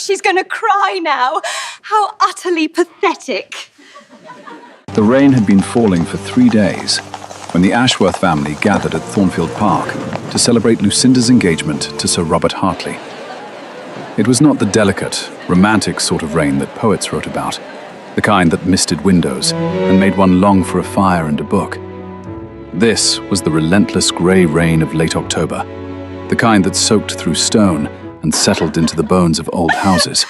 she's going to cry now. How utterly pathetic. The rain had been falling for 3 days when the Ashworth family gathered at Thornfield Park to celebrate Lucinda's engagement to Sir Robert Hartley. It was not the delicate, romantic sort of rain that poets wrote about, the kind that misted windows and made one long for a fire and a book. This was the relentless grey rain of late October, the kind that soaked through stone and settled into the bones of old houses,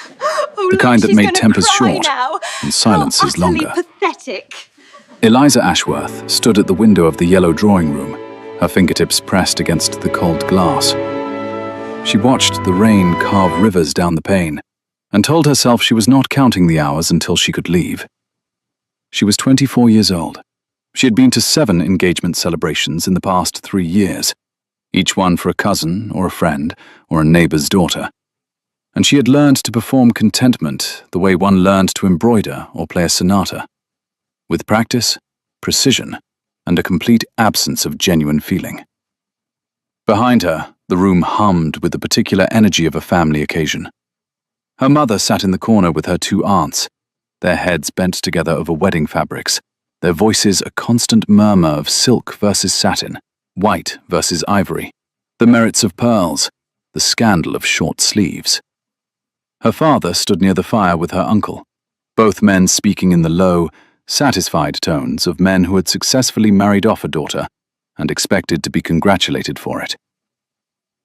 the kind that made tempers short and silences longer. Pathetic. Eliza Ashworth stood at the window of the yellow drawing room, her fingertips pressed against the cold glass. She watched the rain carve rivers down the pane and told herself she was not counting the hours until she could leave. She was 24 years old. She had been to 7 engagement celebrations in the past 3 years, each one for a cousin or a friend or a neighbor's daughter. And she had learned to perform contentment the way one learned to embroider or play a sonata, with practice, precision, and a complete absence of genuine feeling. Behind her, the room hummed with the particular energy of a family occasion. Her mother sat in the corner with her 2 aunts, their heads bent together over wedding fabrics, their voices a constant murmur of silk versus satin, white versus ivory, the merits of pearls, the scandal of short sleeves. Her father stood near the fire with her uncle, both men speaking in the low, satisfied tones of men who had successfully married off a daughter and expected to be congratulated for it.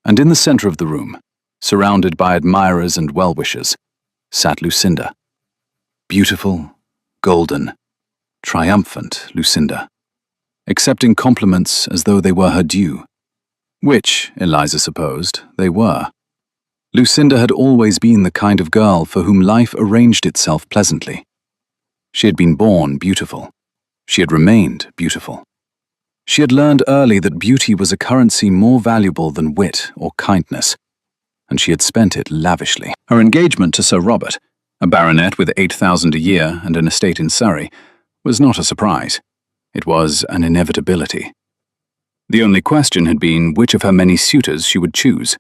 And in the center of the room, surrounded by admirers and well-wishers, sat Lucinda. Beautiful, golden, triumphant Lucinda, accepting compliments as though they were her due, which, Eliza supposed, they were. Lucinda had always been the kind of girl for whom life arranged itself pleasantly. She had been born beautiful. She had remained beautiful. She had learned early that beauty was a currency more valuable than wit or kindness, and she had spent it lavishly. Her engagement to Sir Robert, a baronet with 8,000 a year and an estate in Surrey, was not a surprise. It was an inevitability. The only question had been which of her many suitors she would choose,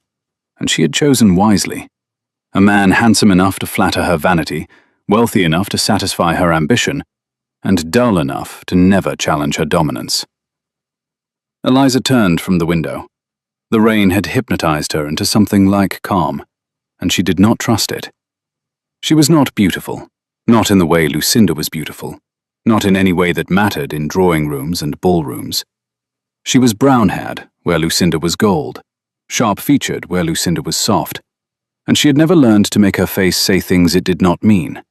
and she had chosen wisely. A man handsome enough to flatter her vanity, wealthy enough to satisfy her ambition, and dull enough to never challenge her dominance. Eliza turned from the window. The rain had hypnotized her into something like calm, and she did not trust it. She was not beautiful, not in the way Lucinda was beautiful, not in any way that mattered in drawing rooms and ballrooms. She was brown-haired, where Lucinda was gold, sharp-featured, where Lucinda was soft, and she had never learned to make her face say things it did not mean.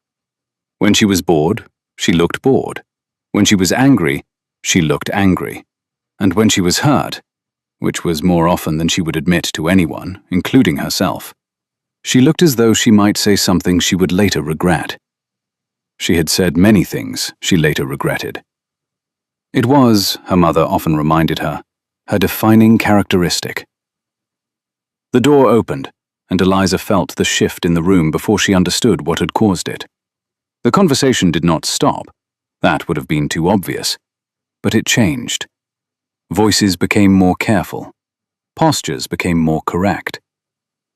When she was bored, she looked bored. When she was angry, she looked angry. And when she was hurt, which was more often than she would admit to anyone, including herself, she looked as though she might say something she would later regret. She had said many things she later regretted. It was, her mother often reminded her defining characteristic. The door opened, and Eliza felt the shift in the room before she understood what had caused it. The conversation did not stop. That would have been too obvious. But it changed. Voices became more careful. Postures became more correct.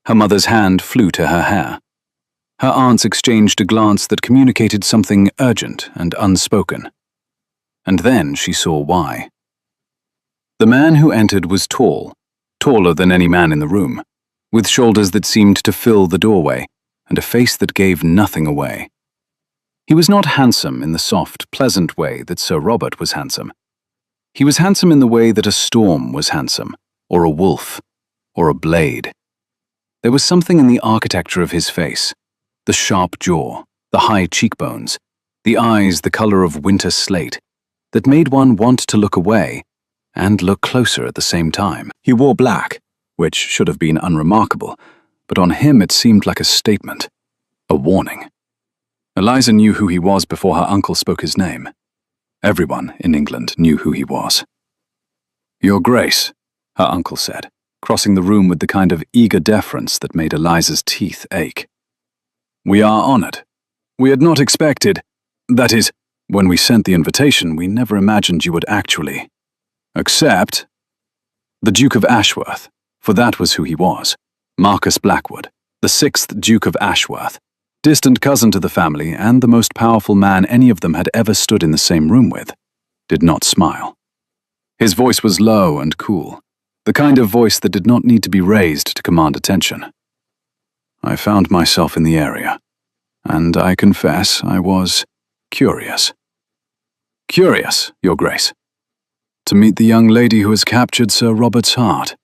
Her mother's hand flew to her hair. Her aunts exchanged a glance that communicated something urgent and unspoken. And then she saw why. The man who entered was tall, taller than any man in the room, with shoulders that seemed to fill the doorway and a face that gave nothing away. He was not handsome in the soft, pleasant way that Sir Robert was handsome. He was handsome in the way that a storm was handsome, or a wolf, or a blade. There was something in the architecture of his face, the sharp jaw, the high cheekbones, the eyes the color of winter slate, that made one want to look away and look closer at the same time. He wore black, which should have been unremarkable, but on him it seemed like a statement, a warning. Eliza knew who he was before her uncle spoke his name. Everyone in England knew who he was. "Your Grace," her uncle said, crossing the room with the kind of eager deference that made Eliza's teeth ache. "We are honored. We had not expected, that is, when we sent the invitation, we never imagined you would actually accept." The Duke of Ashworth, for that was who he was, Marcus Blackwood, The 6th Duke of Ashworth, distant cousin to the family and the most powerful man any of them had ever stood in the same room with, did not smile. His voice was low and cool, the kind of voice that did not need to be raised to command attention. I found myself in the area, and I confess I was curious. Curious, Your Grace, to meet the young lady who has captured Sir Robert's heart.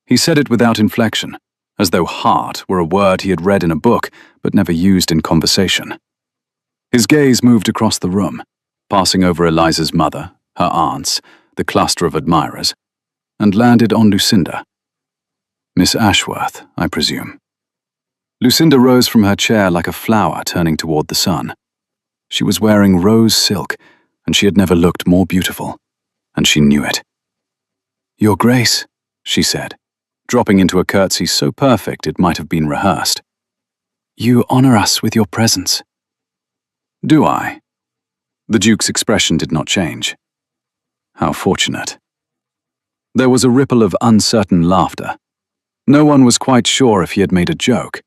He said it without inflection, as though heart were a word he had read in a book but never used in conversation. His gaze moved across the room, passing over Eliza's mother, her aunts, the cluster of admirers, and landed on Lucinda. Miss Ashworth, I presume. Lucinda rose from her chair like a flower turning toward the sun. She was wearing rose silk, and she had never looked more beautiful, and she knew it. Your Grace, she said, dropping into a curtsy so perfect it might have been rehearsed. You honor us with your presence. Do I? The Duke's expression did not change. How fortunate. There was a ripple of uncertain laughter. No one was quite sure if he had made a joke.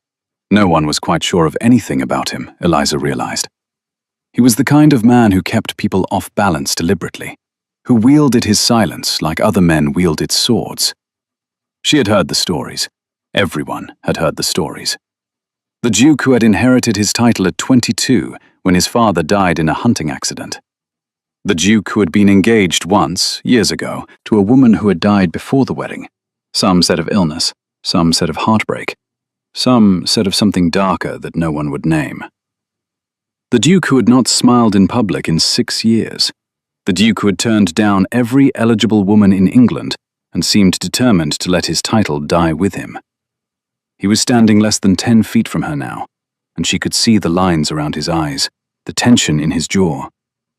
No one was quite sure of anything about him, Eliza realized. He was the kind of man who kept people off balance deliberately, who wielded his silence like other men wielded swords. She had heard the stories. Everyone had heard the stories. The Duke who had inherited his title at 22 when his father died in a hunting accident. The Duke who had been engaged once, years ago, to a woman who had died before the wedding. Some said of illness, some said of heartbreak, some said of something darker that no one would name. The Duke who had not smiled in public in 6 years. The Duke who had turned down every eligible woman in England and seemed determined to let his title die with him. He was standing less than 10 feet from her now, and she could see the lines around his eyes, the tension in his jaw,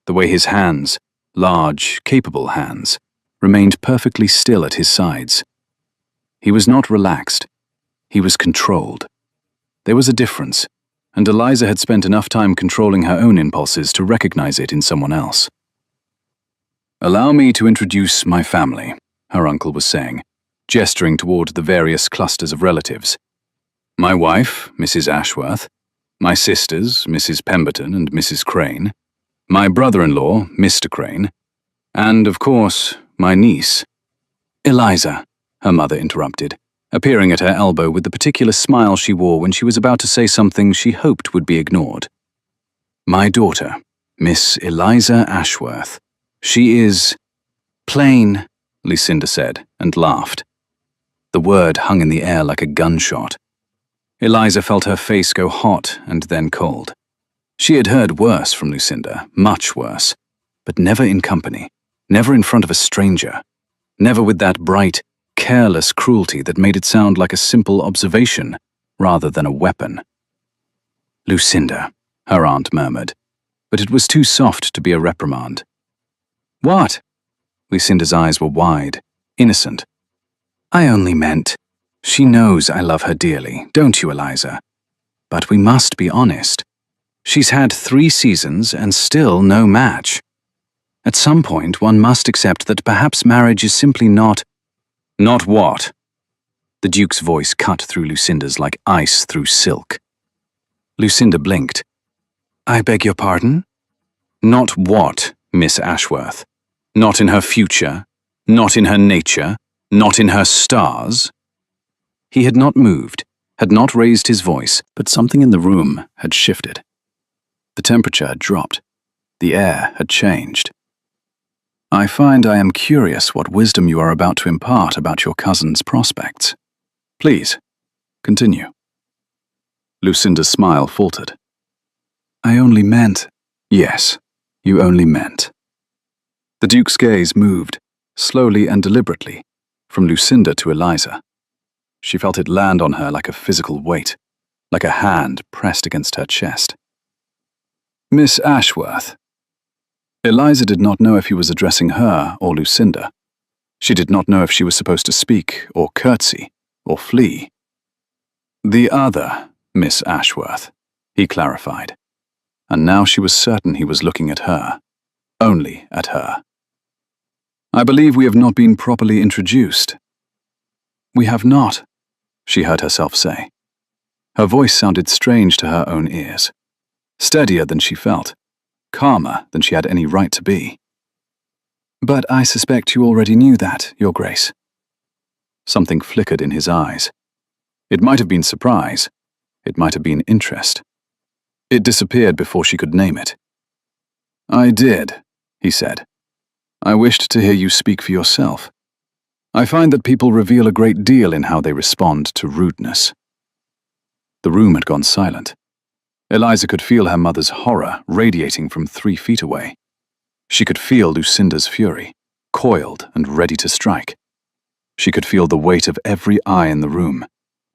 the way his hands, large, capable hands, remained perfectly still at his sides. He was not relaxed. He was controlled. There was a difference, and Eliza had spent enough time controlling her own impulses to recognize it in someone else. Allow me to introduce my family, her uncle was saying, gesturing toward the various clusters of relatives. My wife, Mrs. Ashworth, my sisters, Mrs. Pemberton and Mrs. Crane, my brother-in-law, Mr. Crane, and, of course, my niece. Eliza, her mother interrupted, appearing at her elbow with the particular smile she wore when she was about to say something she hoped would be ignored. My daughter, Miss Eliza Ashworth. She is plain, Lucinda said, and laughed. The word hung in the air like a gunshot. Eliza felt her face go hot and then cold. She had heard worse from Lucinda, much worse, but never in company, never in front of a stranger, never with that bright, careless cruelty that made it sound like a simple observation rather than a weapon. Lucinda, her aunt murmured, but it was too soft to be a reprimand. What? Lucinda's eyes were wide, innocent. I only meant, she knows I love her dearly, don't you, Eliza? But we must be honest. She's had 3 seasons and still no match. At some point, one must accept that perhaps marriage is simply not... Not what? The Duke's voice cut through Lucinda's like ice through silk. Lucinda blinked. I beg your pardon? Not what, Miss Ashworth? Not in her future, not in her nature, not in her stars. He had not moved, had not raised his voice, but something in the room had shifted. The temperature had dropped. The air had changed. I find I am curious what wisdom you are about to impart about your cousin's prospects. Please, continue. Lucinda's smile faltered. I only meant... Yes, you only meant. The Duke's gaze moved, slowly and deliberately, from Lucinda to Eliza. She felt it land on her like a physical weight, like a hand pressed against her chest. Miss Ashworth. Eliza did not know if he was addressing her or Lucinda. She did not know if she was supposed to speak or curtsy or flee. The other Miss Ashworth, he clarified. And now she was certain he was looking at her, only at her. I believe we have not been properly introduced. We have not, she heard herself say. Her voice sounded strange to her own ears. Steadier than she felt, calmer than she had any right to be. "But I suspect you already knew that, Your Grace." Something flickered in his eyes. It might have been surprise. It might have been interest. It disappeared before she could name it. "I did," he said. "I wished to hear you speak for yourself. I find that people reveal a great deal in how they respond to rudeness." The room had gone silent. Eliza could feel her mother's horror radiating from 3 feet away. She could feel Lucinda's fury, coiled and ready to strike. She could feel the weight of every eye in the room,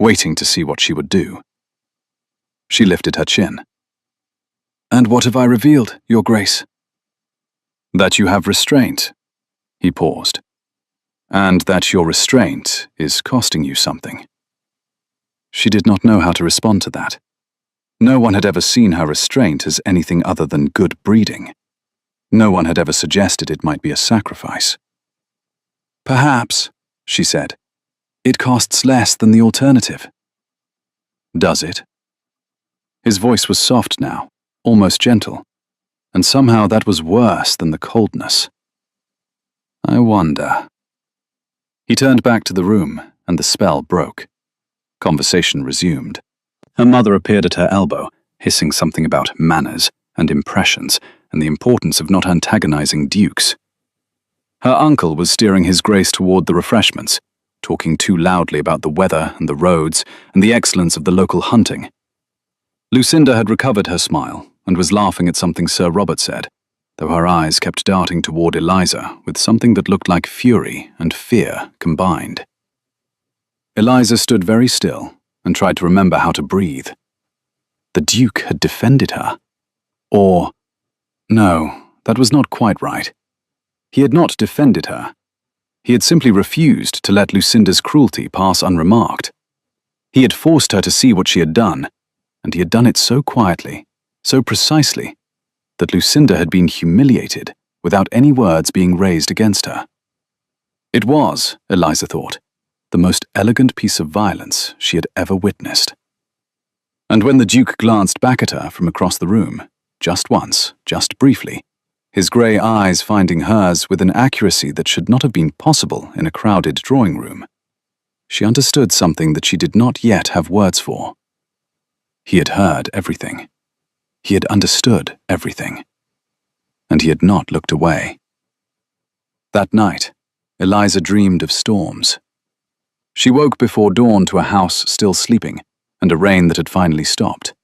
waiting to see what she would do. She lifted her chin. "And what have I revealed, Your Grace?" "That you have restraint." He paused. "And that your restraint is costing you something." She did not know how to respond to that. No one had ever seen her restraint as anything other than good breeding. No one had ever suggested it might be a sacrifice. "Perhaps," she said, "it costs less than the alternative." "Does it?" His voice was soft now, almost gentle, and somehow that was worse than the coldness. "I wonder." He turned back to the room, and the spell broke. Conversation resumed. Her mother appeared at her elbow, hissing something about manners and impressions and the importance of not antagonizing dukes. Her uncle was steering his grace toward the refreshments, talking too loudly about the weather and the roads and the excellence of the local hunting. Lucinda had recovered her smile and was laughing at something Sir Robert said, though her eyes kept darting toward Eliza with something that looked like fury and fear combined. Eliza stood very still and tried to remember how to breathe. The Duke had defended her. Or, no, that was not quite right. He had not defended her. He had simply refused to let Lucinda's cruelty pass unremarked. He had forced her to see what she had done, and he had done it so quietly, so precisely, that Lucinda had been humiliated without any words being raised against her. It was, Eliza thought, the most elegant piece of violence she had ever witnessed. And when the Duke glanced back at her from across the room, just once, just briefly, his grey eyes finding hers with an accuracy that should not have been possible in a crowded drawing room, she understood something that she did not yet have words for. He had heard everything. He had understood everything. And he had not looked away. That night, Eliza dreamed of storms. She woke before dawn to a house still sleeping and a rain that had finally stopped.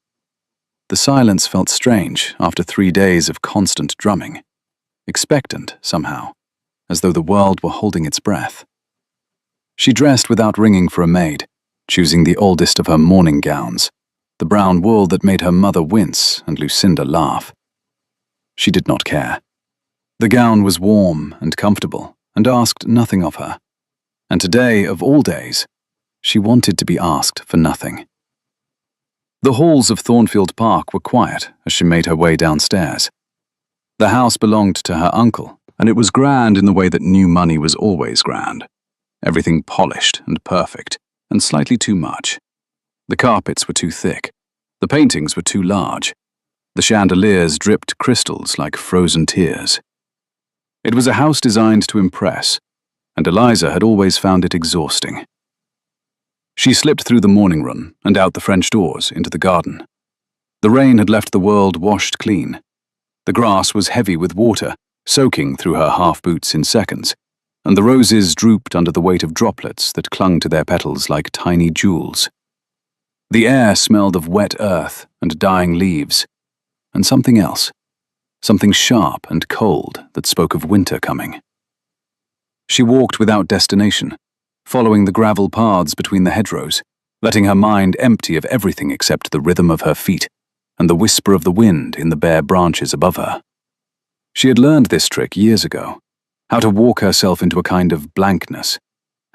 The silence felt strange after 3 days of constant drumming, expectant somehow, as though the world were holding its breath. She dressed without ringing for a maid, choosing the oldest of her mourning gowns, the brown wool that made her mother wince and Lucinda laugh. She did not care. The gown was warm and comfortable and asked nothing of her. And today, of all days, she wanted to be asked for nothing. The halls of Thornfield Park were quiet as she made her way downstairs. The house belonged to her uncle, and it was grand in the way that new money was always grand. Everything polished and perfect, and slightly too much. The carpets were too thick. The paintings were too large. The chandeliers dripped crystals like frozen tears. It was a house designed to impress, and Eliza had always found it exhausting. She slipped through the morning room and out the French doors into the garden. The rain had left the world washed clean. The grass was heavy with water, soaking through her half-boots in seconds, and the roses drooped under the weight of droplets that clung to their petals like tiny jewels. The air smelled of wet earth and dying leaves, and something else, something sharp and cold that spoke of winter coming. She walked without destination, following the gravel paths between the hedgerows, letting her mind empty of everything except the rhythm of her feet and the whisper of the wind in the bare branches above her. She had learned this trick years ago, how to walk herself into a kind of blankness,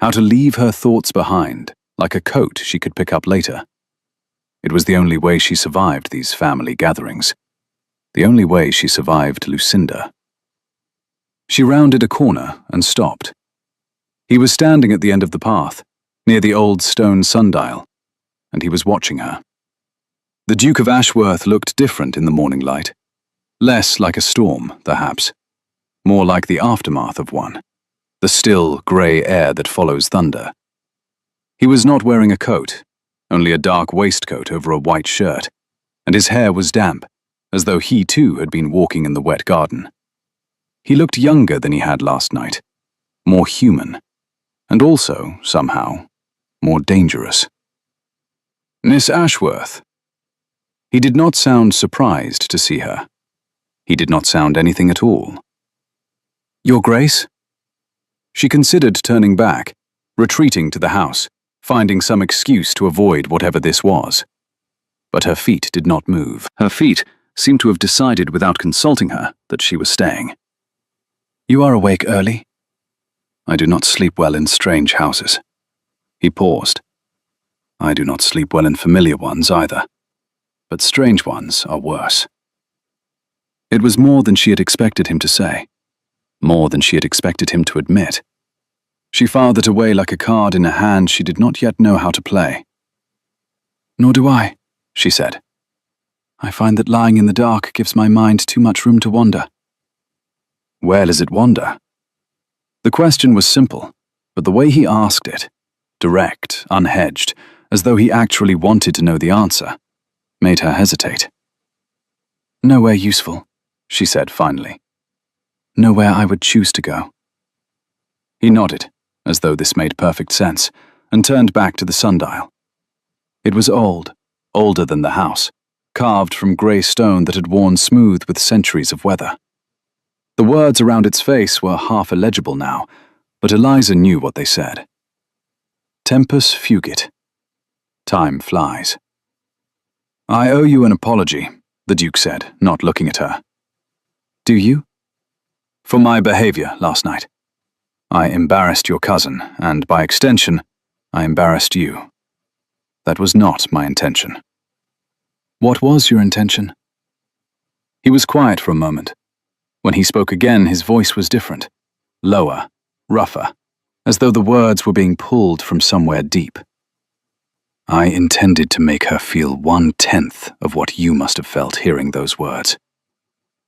how to leave her thoughts behind, like a coat she could pick up later. It was the only way she survived these family gatherings, the only way she survived Lucinda. She rounded a corner and stopped. He was standing at the end of the path, near the old stone sundial, and he was watching her. The Duke of Ashworth looked different in the morning light. Less like a storm, perhaps. More like the aftermath of one. The still, grey air that follows thunder. He was not wearing a coat, only a dark waistcoat over a white shirt, and his hair was damp, as though he too had been walking in the wet garden. He looked younger than he had last night, more human, and also, somehow, more dangerous. Miss Ashworth. He did not sound surprised to see her. He did not sound anything at all. Your Grace? She considered turning back, retreating to the house, finding some excuse to avoid whatever this was. But her feet did not move. Her feet seemed to have decided without consulting her that she was staying. You are awake early? I do not sleep well in strange houses. He paused. I do not sleep well in familiar ones either, but strange ones are worse. It was more than she had expected him to say, more than she had expected him to admit. She filed it away like a card in a hand she did not yet know how to play. Nor do I, she said. I find that lying in the dark gives my mind too much room to wander. Where does it wander? The question was simple, but the way he asked it, direct, unhedged, as though he actually wanted to know the answer, made her hesitate. Nowhere useful, she said finally. Nowhere I would choose to go. He nodded, as though this made perfect sense, and turned back to the sundial. It was old, older than the house, carved from grey stone that had worn smooth with centuries of weather. The words around its face were half illegible now, but Eliza knew what they said. Tempus fugit. Time flies. I owe you an apology, the Duke said, not looking at her. Do you? For my behavior last night. I embarrassed your cousin, and by extension, I embarrassed you. That was not my intention. What was your intention? He was quiet for a moment. When he spoke again, his voice was different, lower, rougher, as though the words were being pulled from somewhere deep. I intended to make her feel 1/10 of what you must have felt hearing those words.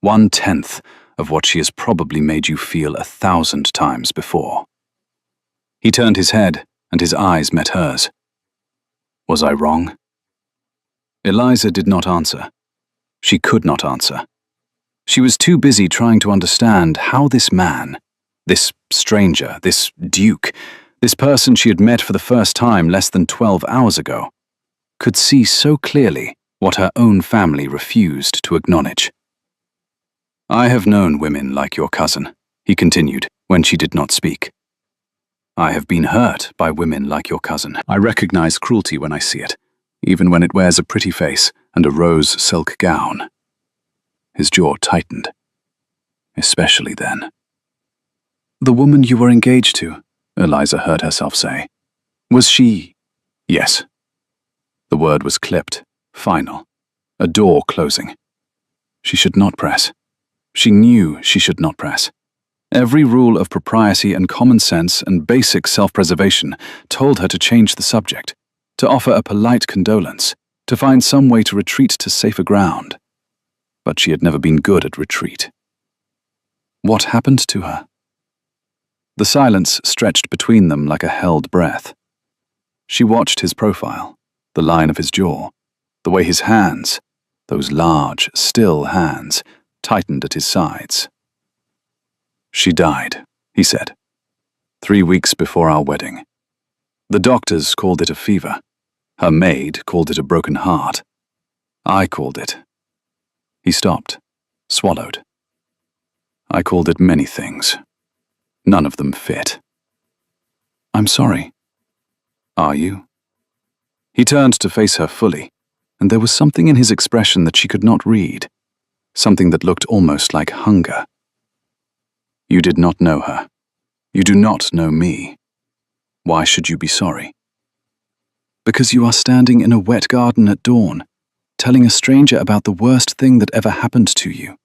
1/10 of what she has probably made you feel 1,000 times before. He turned his head, and his eyes met hers. Was I wrong? Eliza did not answer. She could not answer. She was too busy trying to understand how this man, this stranger, this duke, this person she had met for the first time less than 12 hours ago, could see so clearly what her own family refused to acknowledge. I have known women like your cousin, he continued, when she did not speak. I have been hurt by women like your cousin. I recognize cruelty when I see it, even when it wears a pretty face and a rose silk gown. His jaw tightened. Especially then. The woman you were engaged to, Eliza heard herself say. Was she? Yes. The word was clipped, final, a door closing. She should not press. She knew she should not press. Every rule of propriety and common sense and basic self-preservation told her to change the subject, to offer a polite condolence, to find some way to retreat to safer ground. But she had never been good at retreat. What happened to her? The silence stretched between them like a held breath. She watched his profile, the line of his jaw, the way his hands, those large, still hands, tightened at his sides. She died, he said, 3 weeks before our wedding. The doctors called it a fever. Her maid called it a broken heart. I called it. He stopped, swallowed. I called it many things. None of them fit. I'm sorry. Are you? He turned to face her fully, and there was something in his expression that she could not read, something that looked almost like hunger. You did not know her. You do not know me. Why should you be sorry? Because you are standing in a wet garden at dawn, telling a stranger about the worst thing that ever happened to you.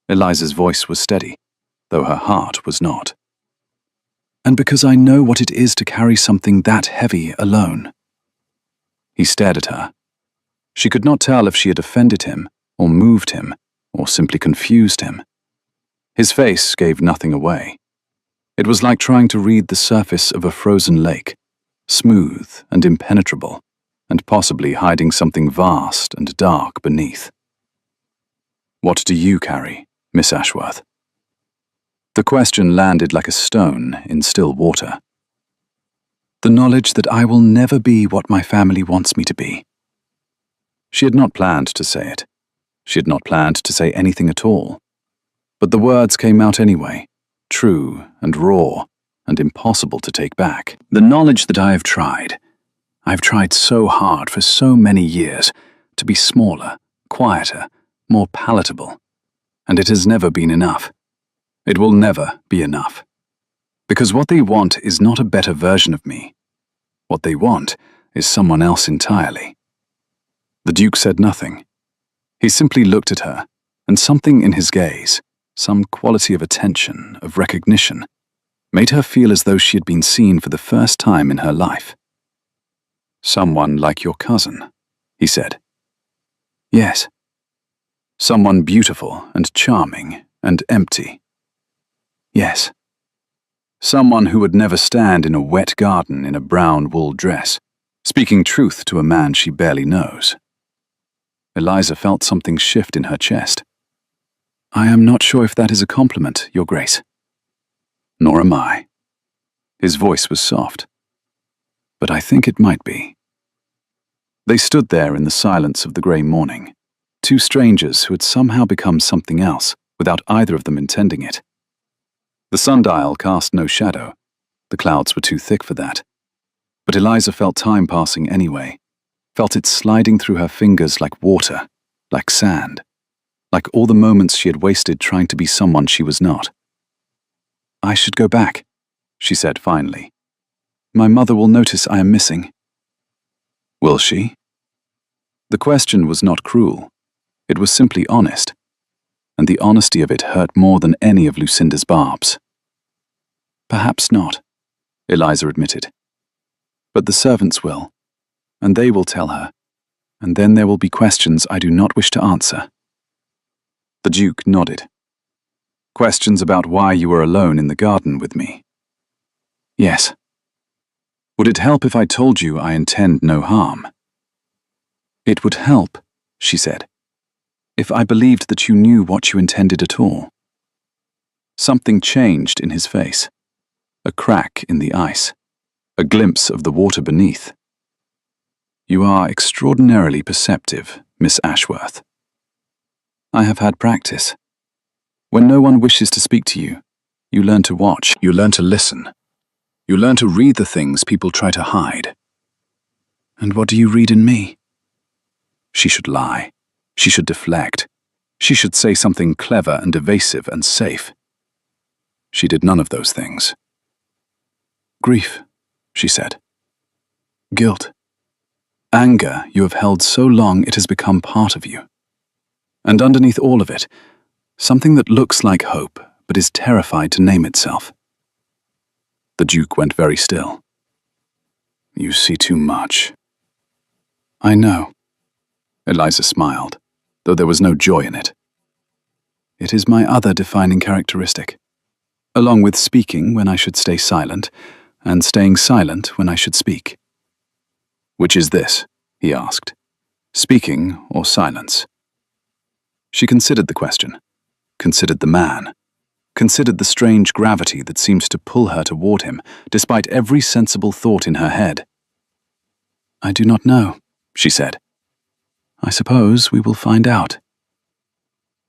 Eliza's voice was steady, though her heart was not. And because I know what it is to carry something that heavy alone. He stared at her. She could not tell if she had offended him, or moved him, or simply confused him. His face gave nothing away. It was like trying to read the surface of a frozen lake, smooth and impenetrable, and possibly hiding something vast and dark beneath. "What do you carry, Miss Ashworth?" The question landed like a stone in still water. "The knowledge that I will never be what my family wants me to be." She had not planned to say it. She had not planned to say anything at all. But the words came out anyway, true and raw and impossible to take back. "The knowledge that I have tried. I've tried so hard for so many years to be smaller, quieter, more palatable. And it has never been enough. It will never be enough. Because what they want is not a better version of me. What they want is someone else entirely." The Duke said nothing. He simply looked at her, and something in his gaze, some quality of attention, of recognition, made her feel as though she had been seen for the first time in her life. "Someone like your cousin," he said. "Yes. Someone beautiful and charming and empty. Yes. Someone who would never stand in a wet garden in a brown wool dress, speaking truth to a man she barely knows." Eliza felt something shift in her chest. "I am not sure if that is a compliment, Your Grace." "Nor am I." His voice was soft. "But I think it might be." They stood there in the silence of the grey morning, two strangers who had somehow become something else, without either of them intending it. The sundial cast no shadow. The clouds were too thick for that. But Eliza felt time passing anyway, felt it sliding through her fingers like water, like sand, like all the moments she had wasted trying to be someone she was not. "I should go back," she said finally. "My mother will notice I am missing." "Will she?" The question was not cruel. It was simply honest. And the honesty of it hurt more than any of Lucinda's barbs. "Perhaps not," Eliza admitted. "But the servants will, and they will tell her, and then there will be questions I do not wish to answer." The Duke nodded. "Questions about why you were alone in the garden with me?" "Yes." "Would it help if I told you I intend no harm?" "It would help," she said, "if I believed that you knew what you intended at all." Something changed in his face. A crack in the ice. A glimpse of the water beneath. "You are extraordinarily perceptive, Miss Ashworth." "I have had practice. When no one wishes to speak to you, you learn to watch, you learn to listen. You learn to read the things people try to hide." "And what do you read in me?" She should lie. She should deflect. She should say something clever and evasive and safe. She did none of those things. "Grief," she said. "Guilt. Anger you have held so long it has become part of you. And underneath all of it, something that looks like hope but is terrified to name itself." The Duke went very still. "You see too much." "I know." Eliza smiled, though there was no joy in it. "It is my other defining characteristic, along with speaking when I should stay silent, and staying silent when I should speak." "Which is this?" he asked. "Speaking or silence?" She considered the question, considered the man, considered the strange gravity that seemed to pull her toward him, despite every sensible thought in her head. "I do not know," she said. "I suppose we will find out."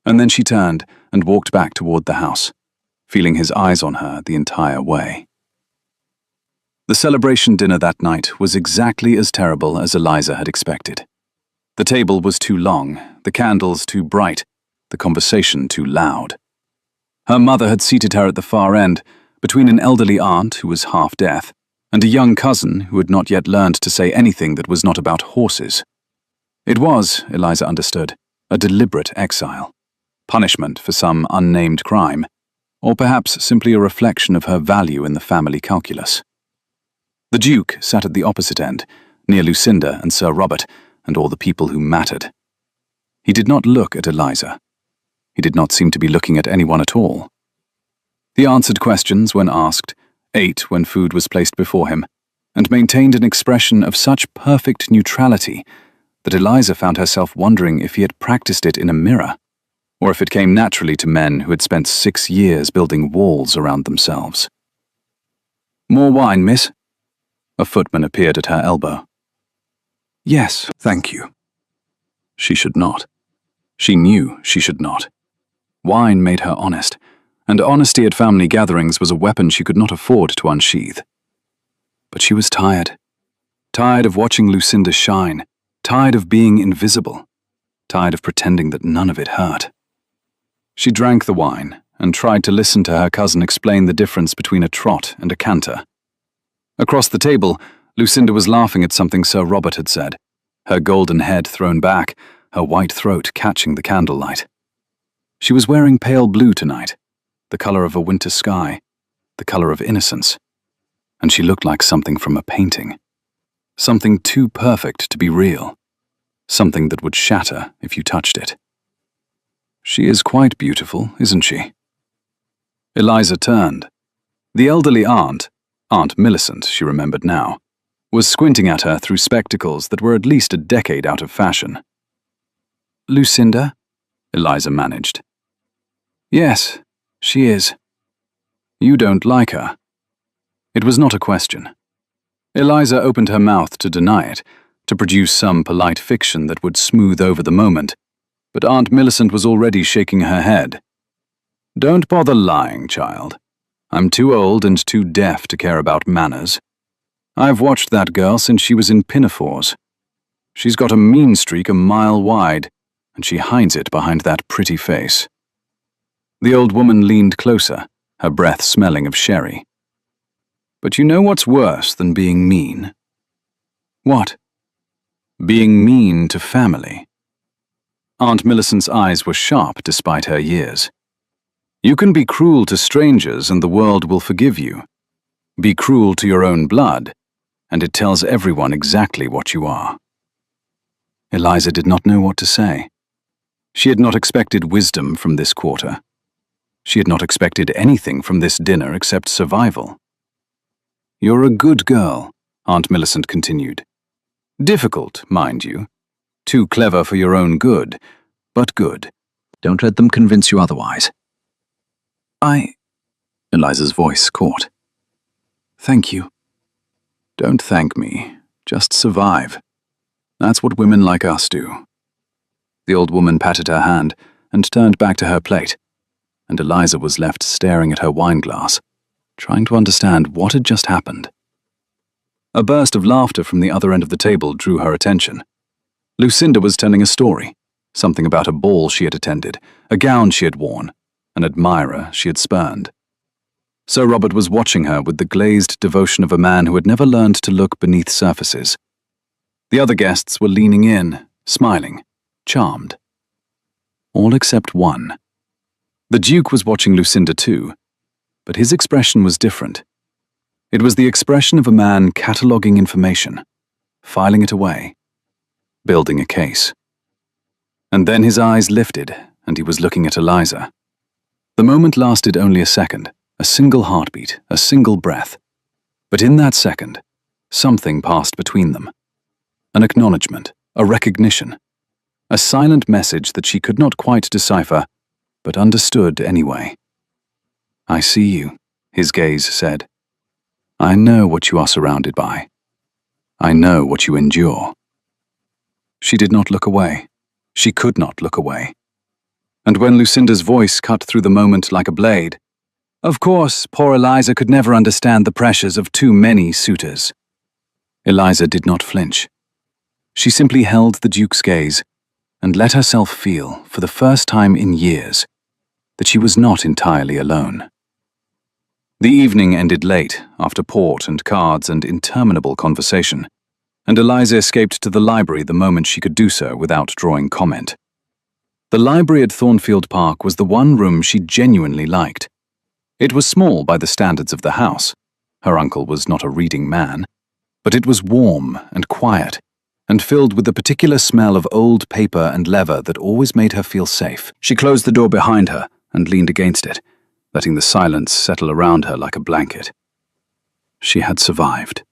And then she turned and walked back toward the house, feeling his eyes on her the entire way. The celebration dinner that night was exactly as terrible as Eliza had expected. The table was too long, the candles too bright, the conversation too loud. Her mother had seated her at the far end, between an elderly aunt who was half deaf, and a young cousin who had not yet learned to say anything that was not about horses. It was, Eliza understood, a deliberate exile, punishment for some unnamed crime, or perhaps simply a reflection of her value in the family calculus. The Duke sat at the opposite end, near Lucinda and Sir Robert, and all the people who mattered. He did not look at Eliza. He did not seem to be looking at anyone at all. He answered questions when asked, ate when food was placed before him, and maintained an expression of such perfect neutrality that Eliza found herself wondering if he had practiced it in a mirror, or if it came naturally to men who had spent 6 years building walls around themselves. "More wine, miss?" A footman appeared at her elbow. "Yes, thank you." She should not. She knew she should not. Wine made her honest, and honesty at family gatherings was a weapon she could not afford to unsheath. But she was tired. Tired of watching Lucinda shine, tired of being invisible, tired of pretending that none of it hurt. She drank the wine and tried to listen to her cousin explain the difference between a trot and a canter. Across the table, Lucinda was laughing at something Sir Robert had said, her golden head thrown back, her white throat catching the candlelight. She was wearing pale blue tonight, the color of a winter sky, the color of innocence, and she looked like something from a painting. Something too perfect to be real, something that would shatter if you touched it. "She is quite beautiful, isn't she?" Eliza turned. The elderly aunt, Aunt Millicent, she remembered now, was squinting at her through spectacles that were at least a decade out of fashion. "Lucinda?" Eliza managed. "Yes, she is." "You don't like her." It was not a question. Eliza opened her mouth to deny it, to produce some polite fiction that would smooth over the moment, but Aunt Millicent was already shaking her head. "Don't bother lying, child. I'm too old and too deaf to care about manners. I've watched that girl since she was in pinafores. She's got a mean streak a mile wide, and she hides it behind that pretty face." The old woman leaned closer, her breath smelling of sherry. "But you know what's worse than being mean?" "What?" "Being mean to family." Aunt Millicent's eyes were sharp despite her years. "You can be cruel to strangers and the world will forgive you. Be cruel to your own blood, and it tells everyone exactly what you are." Eliza did not know what to say. She had not expected wisdom from this quarter. She had not expected anything from this dinner except survival. "You're a good girl," Aunt Millicent continued. "Difficult, mind you. Too clever for your own good, but good. Don't let them convince you otherwise." Eliza's voice caught. "Thank you." "Don't thank me. Just survive. That's what women like us do." The old woman patted her hand and turned back to her plate, and Eliza was left staring at her wineglass, trying to understand what had just happened. A burst of laughter from the other end of the table drew her attention. Lucinda was telling a story, something about a ball she had attended, a gown she had worn, an admirer she had spurned. Sir Robert was watching her with the glazed devotion of a man who had never learned to look beneath surfaces. The other guests were leaning in, smiling, charmed. All except one. The Duke was watching Lucinda too, but his expression was different. It was the expression of a man cataloguing information, filing it away, building a case. And then his eyes lifted, and he was looking at Eliza. The moment lasted only a second, a single heartbeat, a single breath. But in that second, something passed between them. An acknowledgement, a recognition, a silent message that she could not quite decipher, but understood anyway. "I see you," his gaze said. "I know what you are surrounded by. I know what you endure." She did not look away. She could not look away. And when Lucinda's voice cut through the moment like a blade, "Of course, poor Eliza could never understand the pressures of too many suitors." Eliza did not flinch. She simply held the Duke's gaze and let herself feel, for the first time in years, that she was not entirely alone. The evening ended late, after port and cards and interminable conversation, and Eliza escaped to the library the moment she could do so without drawing comment. The library at Thornfield Park was the one room she genuinely liked. It was small by the standards of the house. Her uncle was not a reading man, but it was warm and quiet, and filled with the particular smell of old paper and leather that always made her feel safe. She closed the door behind her and leaned against it, letting the silence settle around her like a blanket. She had survived.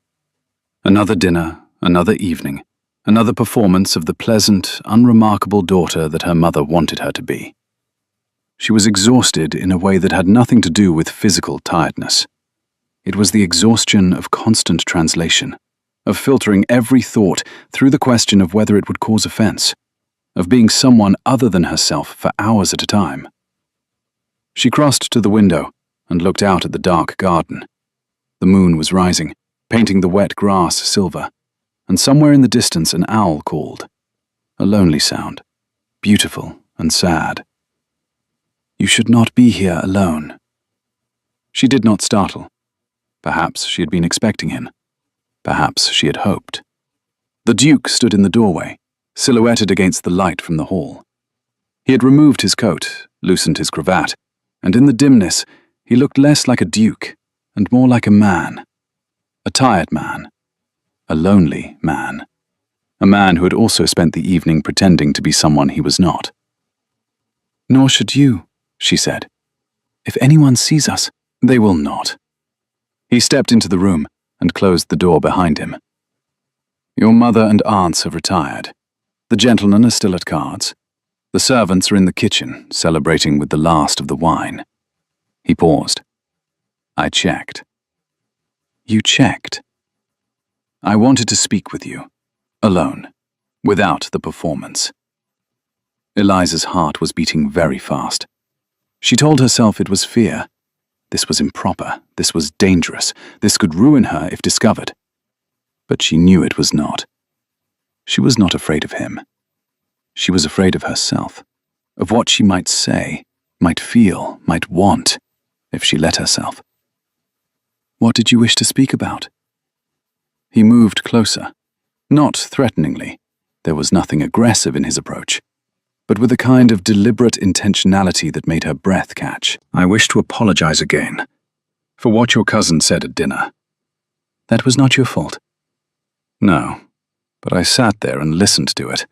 Another dinner, another evening, another performance of the pleasant, unremarkable daughter that her mother wanted her to be. She was exhausted in a way that had nothing to do with physical tiredness. It was the exhaustion of constant translation, of filtering every thought through the question of whether it would cause offense, of being someone other than herself for hours at a time. She crossed to the window and looked out at the dark garden. The moon was rising, painting the wet grass silver, and somewhere in the distance an owl called. A lonely sound, beautiful and sad. You should not be here alone. She did not startle. Perhaps she had been expecting him. Perhaps she had hoped. The Duke stood in the doorway, silhouetted against the light from the hall. He had removed his coat, loosened his cravat, and in the dimness he looked less like a duke and more like a man. A tired man. A lonely man. A man who had also spent the evening pretending to be someone he was not. "Nor should you," she said. "If anyone sees us, they will not." He stepped into the room and closed the door behind him. "Your mother and aunts have retired. The gentlemen are still at cards. The servants are in the kitchen, celebrating with the last of the wine." He paused. "I checked." "You checked?" "I wanted to speak with you, alone, without the performance." Eliza's heart was beating very fast. She told herself it was fear. This was improper, this was dangerous, this could ruin her if discovered. But she knew it was not. She was not afraid of him. She was afraid of herself, of what she might say, might feel, might want, if she let herself. "What did you wish to speak about?" He moved closer, not threateningly. There was nothing aggressive in his approach, but with a kind of deliberate intentionality that made her breath catch. "I wish to apologize again for what your cousin said at dinner. That was not your fault." "No, but I sat there and listened to it,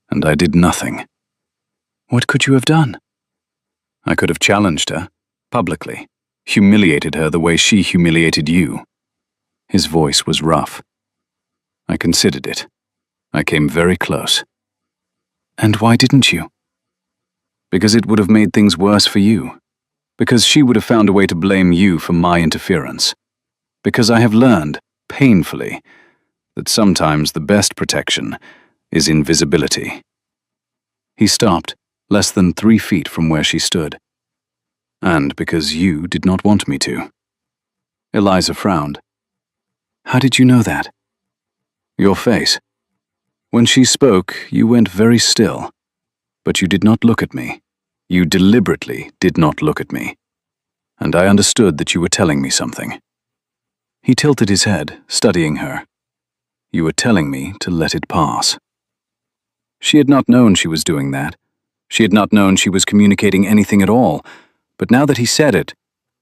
and I did nothing." "What could you have done?" "I could have challenged her, publicly, humiliated her the way she humiliated you." His voice was rough. "I considered it. I came very close." "And why didn't you?" "Because it would have made things worse for you. Because she would have found a way to blame you for my interference. Because I have learned, painfully, that sometimes the best protection is invisibility." He stopped, less than 3 feet from where she stood. "And because you did not want me to." Eliza frowned. "How did you know that?" "Your face. When she spoke, you went very still. But you did not look at me. You deliberately did not look at me. And I understood that you were telling me something." He tilted his head, studying her. "You were telling me to let it pass." She had not known she was doing that. She had not known she was communicating anything at all. But now that he said it,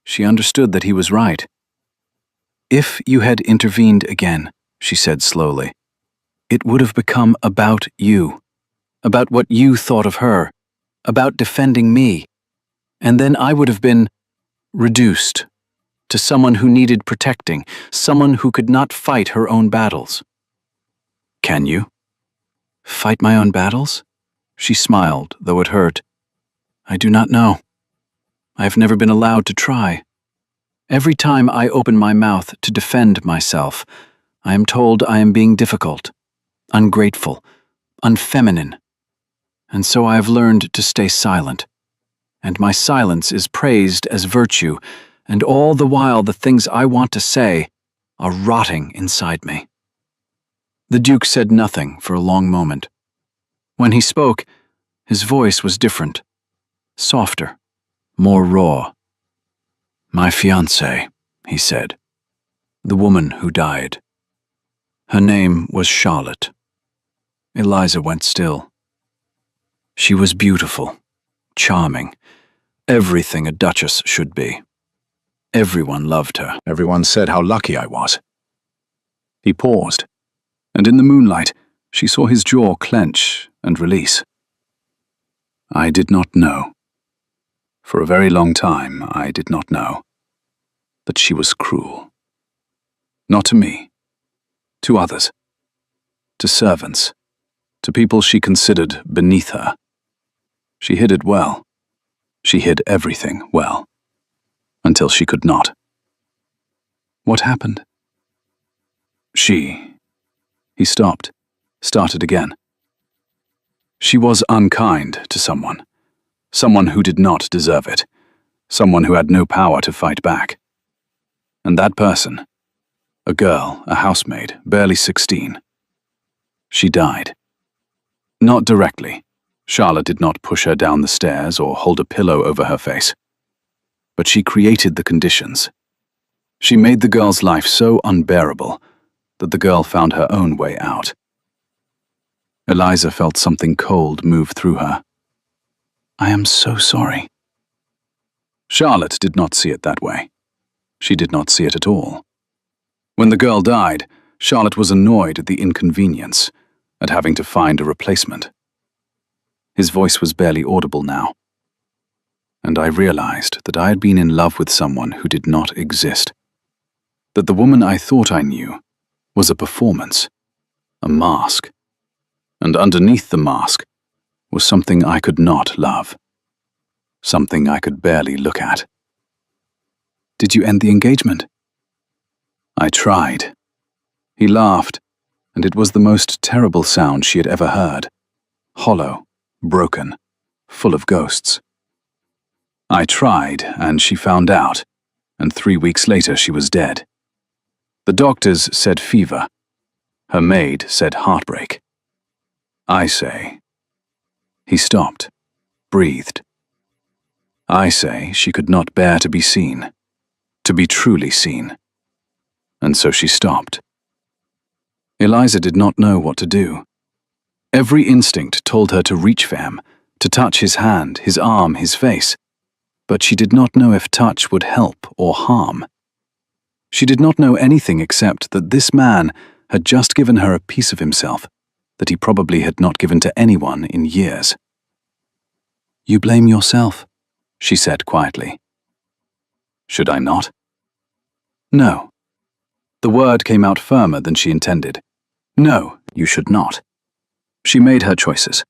she understood that he was right. "If you had intervened again," she said slowly, "it would have become about you, about what you thought of her, about defending me, and then I would have been reduced to someone who needed protecting, someone who could not fight her own battles." "Can you?" "Fight my own battles?" She smiled, though it hurt. "I do not know. I have never been allowed to try. Every time I open my mouth to defend myself, I am told I am being difficult, ungrateful, unfeminine. And so I have learned to stay silent. And my silence is praised as virtue, and all the while the things I want to say are rotting inside me." The Duke said nothing for a long moment. When he spoke, his voice was different, softer, more raw. "My fiancée," he said. "The woman who died. Her name was Charlotte." Eliza went still. "She was beautiful, charming, everything a duchess should be. Everyone loved her. Everyone said how lucky I was." He paused, and in the moonlight, She saw his jaw clench and release. I did not know. For a very long time, I did not know that she was cruel. Not to me, to others, to servants, to people she considered beneath her. She hid it well. She hid everything well, until she could not. What happened? He stopped, started again. She was unkind to someone who did not deserve it, someone who had no power to fight back. And that person, a girl, a housemaid, barely 16, she died. Not directly. Charlotte did not push her down the stairs or hold a pillow over her face. But she created the conditions. She made the girl's life so unbearable that the girl found her own way out. Eliza felt something cold move through her. I am so sorry. Charlotte did not see it that way. She did not see it at all. When the girl died, Charlotte was annoyed at the inconvenience, at having to find a replacement. His voice was barely audible now. And I realized that I had been in love with someone who did not exist. That the woman I thought I knew was a performance, a mask. And underneath the mask was something I could not love. Something I could barely look at. Did you end the engagement? I tried. He laughed, and it was the most terrible sound she had ever heard. Hollow, broken, full of ghosts. I tried, and she found out, and 3 weeks later she was dead. The doctors said fever. Her maid said heartbreak. I say. He stopped, breathed. I say she could not bear to be seen, to be truly seen. And so she stopped. Eliza did not know what to do. Every instinct told her to reach for him, to touch his hand, his arm, his face. But she did not know if touch would help or harm. She did not know anything except that this man had just given her a piece of himself that he probably had not given to anyone in years. You blame yourself, she said quietly. Should I not? No. The word came out firmer than she intended. No, you should not. She made her choices.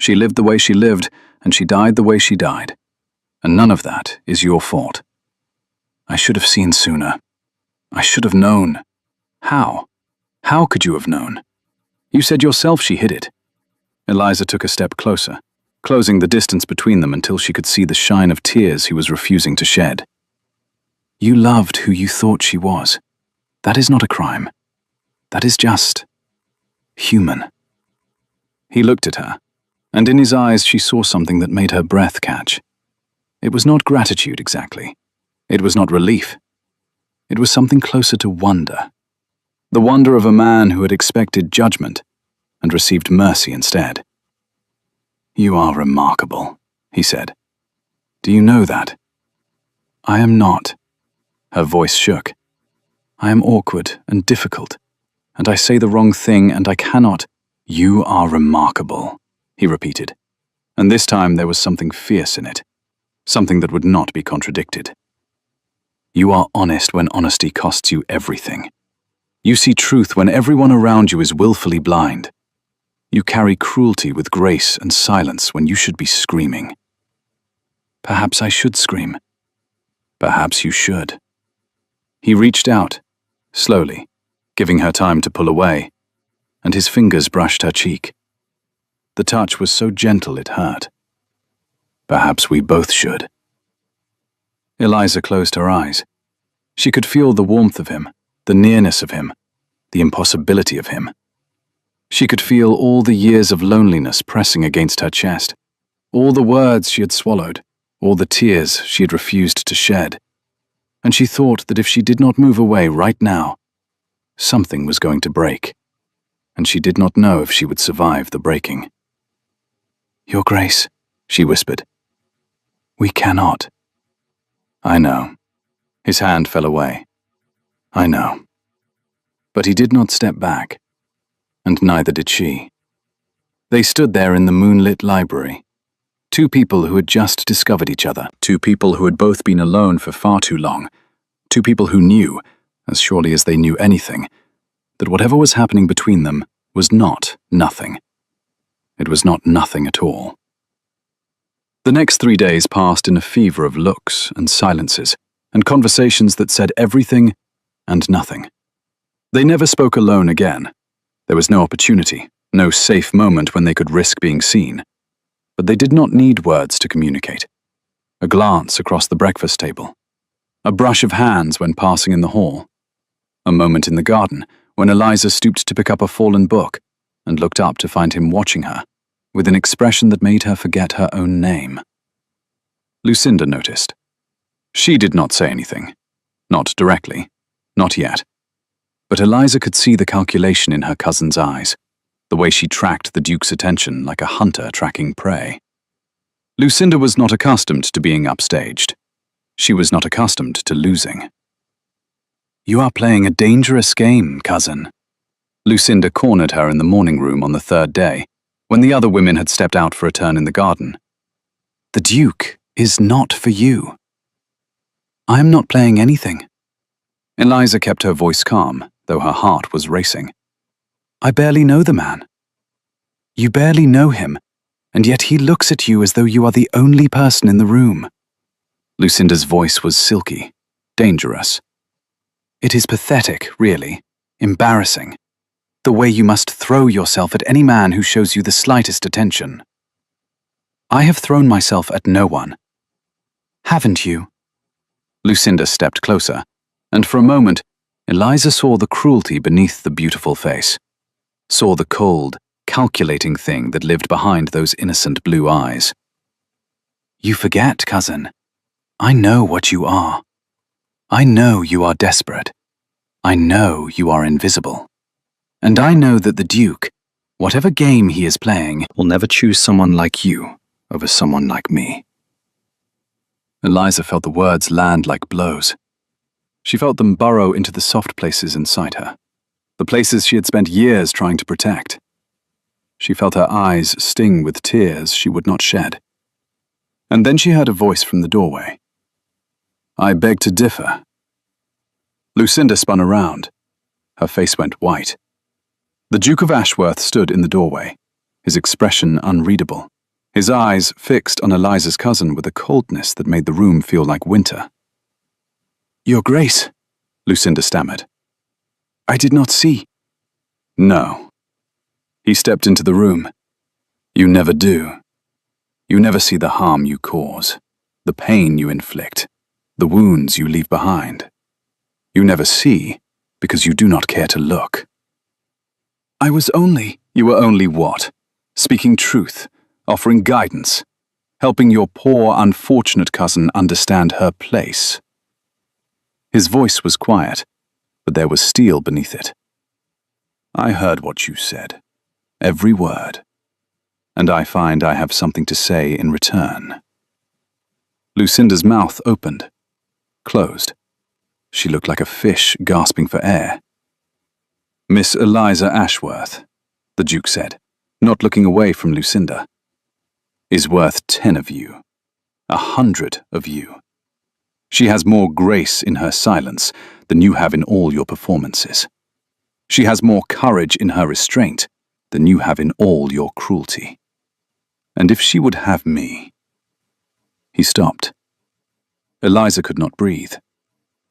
She lived the way she lived, and she died the way she died. And none of that is your fault. I should have seen sooner. I should have known. How? How could you have known? You said yourself she hid it. Eliza took a step closer, closing the distance between them until she could see the shine of tears he was refusing to shed. You loved who you thought she was. That is not a crime. That is just human. He looked at her, and in his eyes she saw something that made her breath catch. It was not gratitude exactly. It was not relief. It was something closer to wonder. The wonder of a man who had expected judgment and received mercy instead. You are remarkable, he said. Do you know that? I am not. Her voice shook. I am awkward and difficult, and I say the wrong thing, and I cannot. You are remarkable, he repeated, and this time there was something fierce in it, something that would not be contradicted. You are honest when honesty costs you everything. You see truth when everyone around you is willfully blind. You carry cruelty with grace and silence when you should be screaming. Perhaps I should scream. Perhaps you should. He reached out, slowly, giving her time to pull away, and his fingers brushed her cheek. The touch was so gentle it hurt. Perhaps we both should. Eliza closed her eyes. She could feel the warmth of him, the nearness of him, the impossibility of him. She could feel all the years of loneliness pressing against her chest, all the words she had swallowed, all the tears she had refused to shed. And she thought that if she did not move away right now, something was going to break, and she did not know if she would survive the breaking. Your Grace, she whispered. We cannot. I know. His hand fell away. I know. But he did not step back. and neither did she. They stood there in the moonlit library, two people who had just discovered each other, two people who had both been alone for far too long, two people who knew, as surely as they knew anything, that whatever was happening between them was not nothing. It was not nothing at all. The next 3 days passed in a fever of looks and silences and conversations that said everything and nothing. They never spoke alone again. There was no opportunity, no safe moment when they could risk being seen. But they did not need words to communicate. A glance across the breakfast table, a brush of hands when passing in the hall, a moment in the garden when Eliza stooped to pick up a fallen book and looked up to find him watching her, with an expression that made her forget her own name. Lucinda noticed. She did not say anything. Not directly. Not yet. But Eliza could see the calculation in her cousin's eyes, the way she tracked the Duke's attention like a hunter tracking prey. Lucinda was not accustomed to being upstaged. She was not accustomed to losing. "You are playing a dangerous game, cousin." Lucinda cornered her in the morning room on the third day, when the other women had stepped out for a turn in the garden. "The Duke is not for you." "I am not playing anything." Eliza kept her voice calm, though her heart was racing. "I barely know the man." "You barely know him, and yet he looks at you as though you are the only person in the room." Lucinda's voice was silky, dangerous. "It is pathetic, really, embarrassing. The way you must throw yourself at any man who shows you the slightest attention." "I have thrown myself at no one." "Haven't you?" Lucinda stepped closer, and for a moment, Eliza saw the cruelty beneath the beautiful face, saw the cold, calculating thing that lived behind those innocent blue eyes. "You forget, cousin. I know what you are. I know you are desperate. I know you are invisible. And I know that the Duke, whatever game he is playing, will never choose someone like you over someone like me." Eliza felt the words land like blows. She felt them burrow into the soft places inside her, the places she had spent years trying to protect. She felt her eyes sting with tears she would not shed. And then she heard a voice from the doorway. "I beg to differ." Lucinda spun around. Her face went white. The Duke of Ashworth stood in the doorway, his expression unreadable, his eyes fixed on Eliza's cousin with a coldness that made the room feel like winter. "Your Grace," Lucinda stammered. "I did not see." "No." He stepped into the room. "You never do. You never see the harm you cause, the pain you inflict, the wounds you leave behind. You never see because you do not care to look." You were only what? Speaking truth, offering guidance, helping your poor, unfortunate cousin understand her place. His voice was quiet, but there was steel beneath it. "I heard what you said, every word, and I find I have something to say in return." Lucinda's mouth opened, closed. She looked like a fish gasping for air. "Miss Eliza Ashworth," the Duke said, not looking away from Lucinda, "is worth 10 of you, 100 of you. She has more grace in her silence than you have in all your performances. She has more courage in her restraint than you have in all your cruelty. And if she would have me—" He stopped. Eliza could not breathe.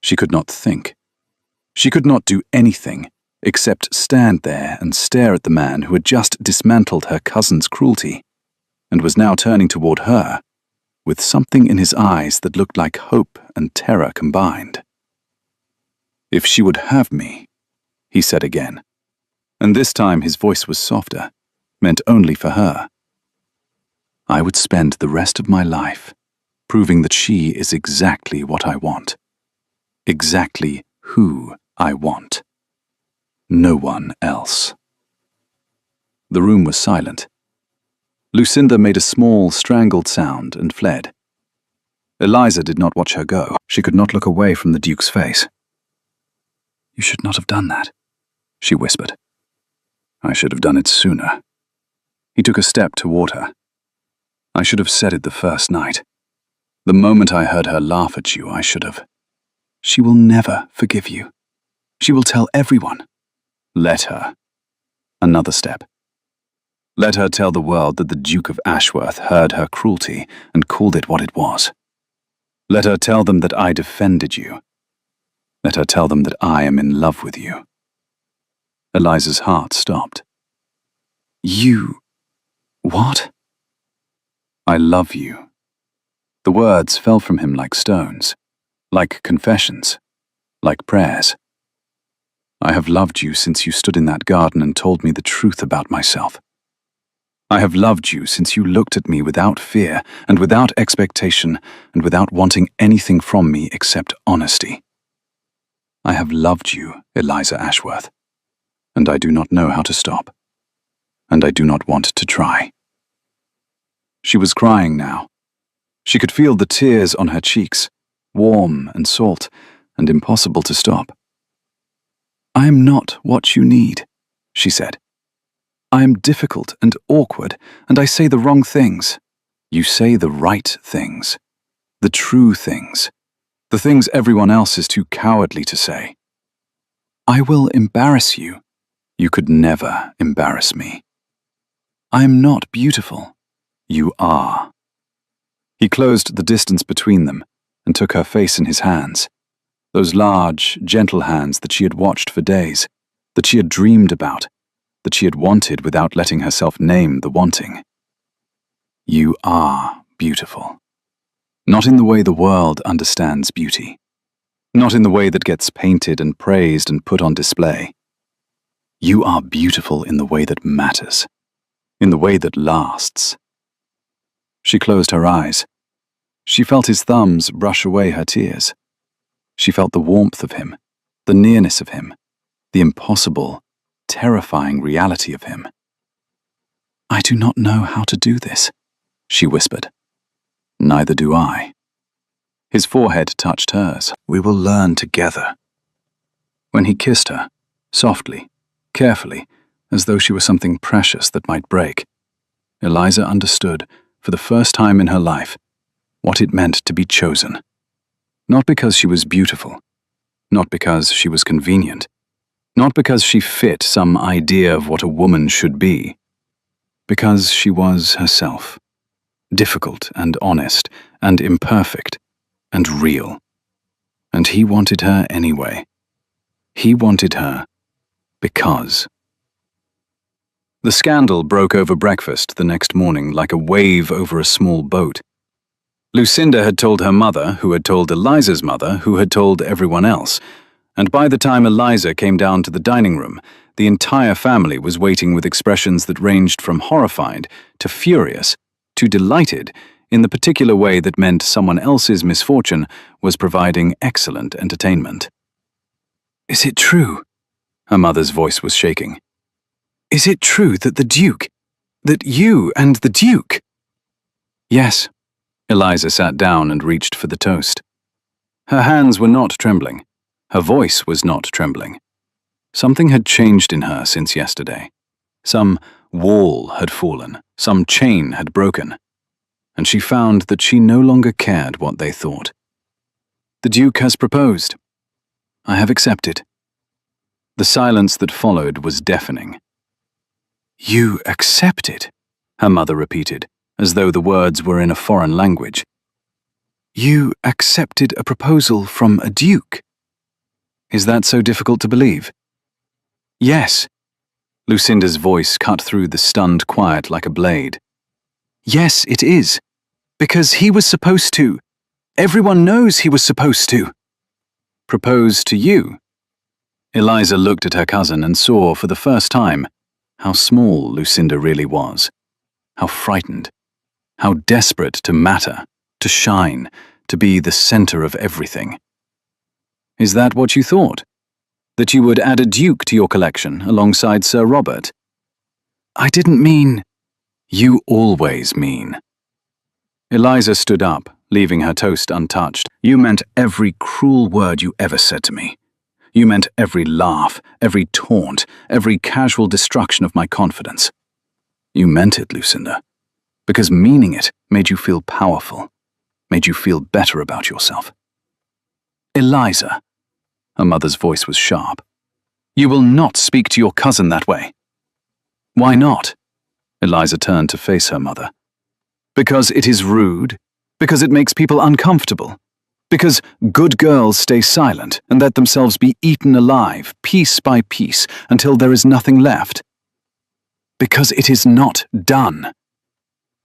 She could not think. She could not do anything except stand there and stare at the man who had just dismantled her cousin's cruelty and was now turning toward her with something in his eyes that looked like hope and terror combined. "If she would have me," he said again, and this time his voice was softer, meant only for her. "I would spend the rest of my life proving that she is exactly what I want, exactly who I want. No one else." The room was silent. Lucinda made a small, strangled sound and fled. Eliza did not watch her go. She could not look away from the Duke's face. "You should not have done that," she whispered. I should have done it sooner. He took a step toward her. I should have said it the first night. The moment I heard her laugh at you, I should have. She will never forgive you. She will tell everyone. Let her. Another step. Let her tell the world that the Duke of Ashworth heard her cruelty and called it what it was. Let her tell them that I defended you. Let her tell them that I am in love with you. Eliza's heart stopped. You... what? I love you. The words fell from him like stones, like confessions, like prayers. I have loved you since you stood in that garden and told me the truth about myself. I have loved you since you looked at me without fear and without expectation and without wanting anything from me except honesty. I have loved you, Eliza Ashworth, and I do not know how to stop, and I do not want to try. She was crying now. She could feel the tears on her cheeks, warm and salt, and impossible to stop. I am not what you need, she said. I am difficult and awkward, and I say the wrong things. You say the right things, the true things, the things everyone else is too cowardly to say. I will embarrass you. You could never embarrass me. I am not beautiful. You are. He closed the distance between them and took her face in his hands, those large, gentle hands that she had watched for days, that she had dreamed about, that she had wanted without letting herself name the wanting. You are beautiful. Not in the way the world understands beauty. Not in the way that gets painted and praised and put on display. You are beautiful in the way that matters, in the way that lasts. She closed her eyes. She felt his thumbs brush away her tears. She felt the warmth of him, the nearness of him, the impossible, terrifying reality of him. I do not know how to do this, she whispered. Neither do I. His forehead touched hers. We will learn together. When he kissed her, softly, carefully, as though she were something precious that might break, Eliza understood, for the first time in her life, what it meant to be chosen. Not because she was beautiful, not because she was convenient, not because she fit some idea of what a woman should be, because she was herself, difficult and honest and imperfect and real. And he wanted her anyway. He wanted her because. The scandal broke over breakfast the next morning like a wave over a small boat. Lucinda had told her mother, who had told Eliza's mother, who had told everyone else, and by the time Eliza came down to the dining room, the entire family was waiting with expressions that ranged from horrified to furious to delighted in the particular way that meant someone else's misfortune was providing excellent entertainment. Is it true? Her mother's voice was shaking. Is it true that the Duke, that you and the Duke? Yes. Eliza sat down and reached for the toast. Her hands were not trembling. Her voice was not trembling. Something had changed in her since yesterday. Some wall had fallen, some chain had broken, and she found that she no longer cared what they thought. The Duke has proposed. I have accepted. The silence that followed was deafening. You accepted? Her mother repeated, as though the words were in a foreign language. You accepted a proposal from a duke? Is that so difficult to believe? Yes. Lucinda's voice cut through the stunned quiet like a blade. Yes, it is. Because he was supposed to. Everyone knows he was supposed to. Propose to you? Eliza looked at her cousin and saw for the first time how small Lucinda really was, how frightened, how desperate to matter, to shine, to be the center of everything. Is that what you thought? That you would add a duke to your collection alongside Sir Robert? I didn't mean... You always mean. Eliza stood up, leaving her toast untouched. You meant every cruel word you ever said to me. You meant every laugh, every taunt, every casual destruction of my confidence. You meant it, Lucinda, because meaning it made you feel powerful, made you feel better about yourself. Eliza, her mother's voice was sharp. You will not speak to your cousin that way. Why not? Eliza turned to face her mother. Because it is rude, because it makes people uncomfortable, because good girls stay silent and let themselves be eaten alive, piece by piece, until there is nothing left. Because it is not done.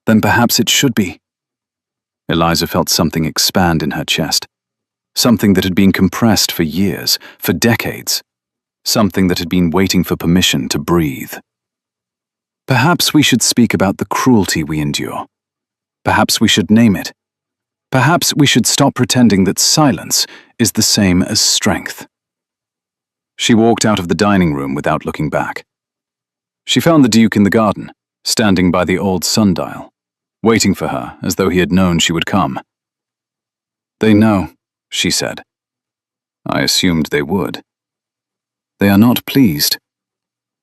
Then perhaps it should be. Eliza felt something expand in her chest, something that had been compressed for years, for decades, something that had been waiting for permission to breathe. Perhaps we should speak about the cruelty we endure. Perhaps we should name it. Perhaps we should stop pretending that silence is the same as strength. She walked out of the dining room without looking back. She found the Duke in the garden, standing by the old sundial, waiting for her as though he had known she would come. They know, she said. I assumed they would. They are not pleased.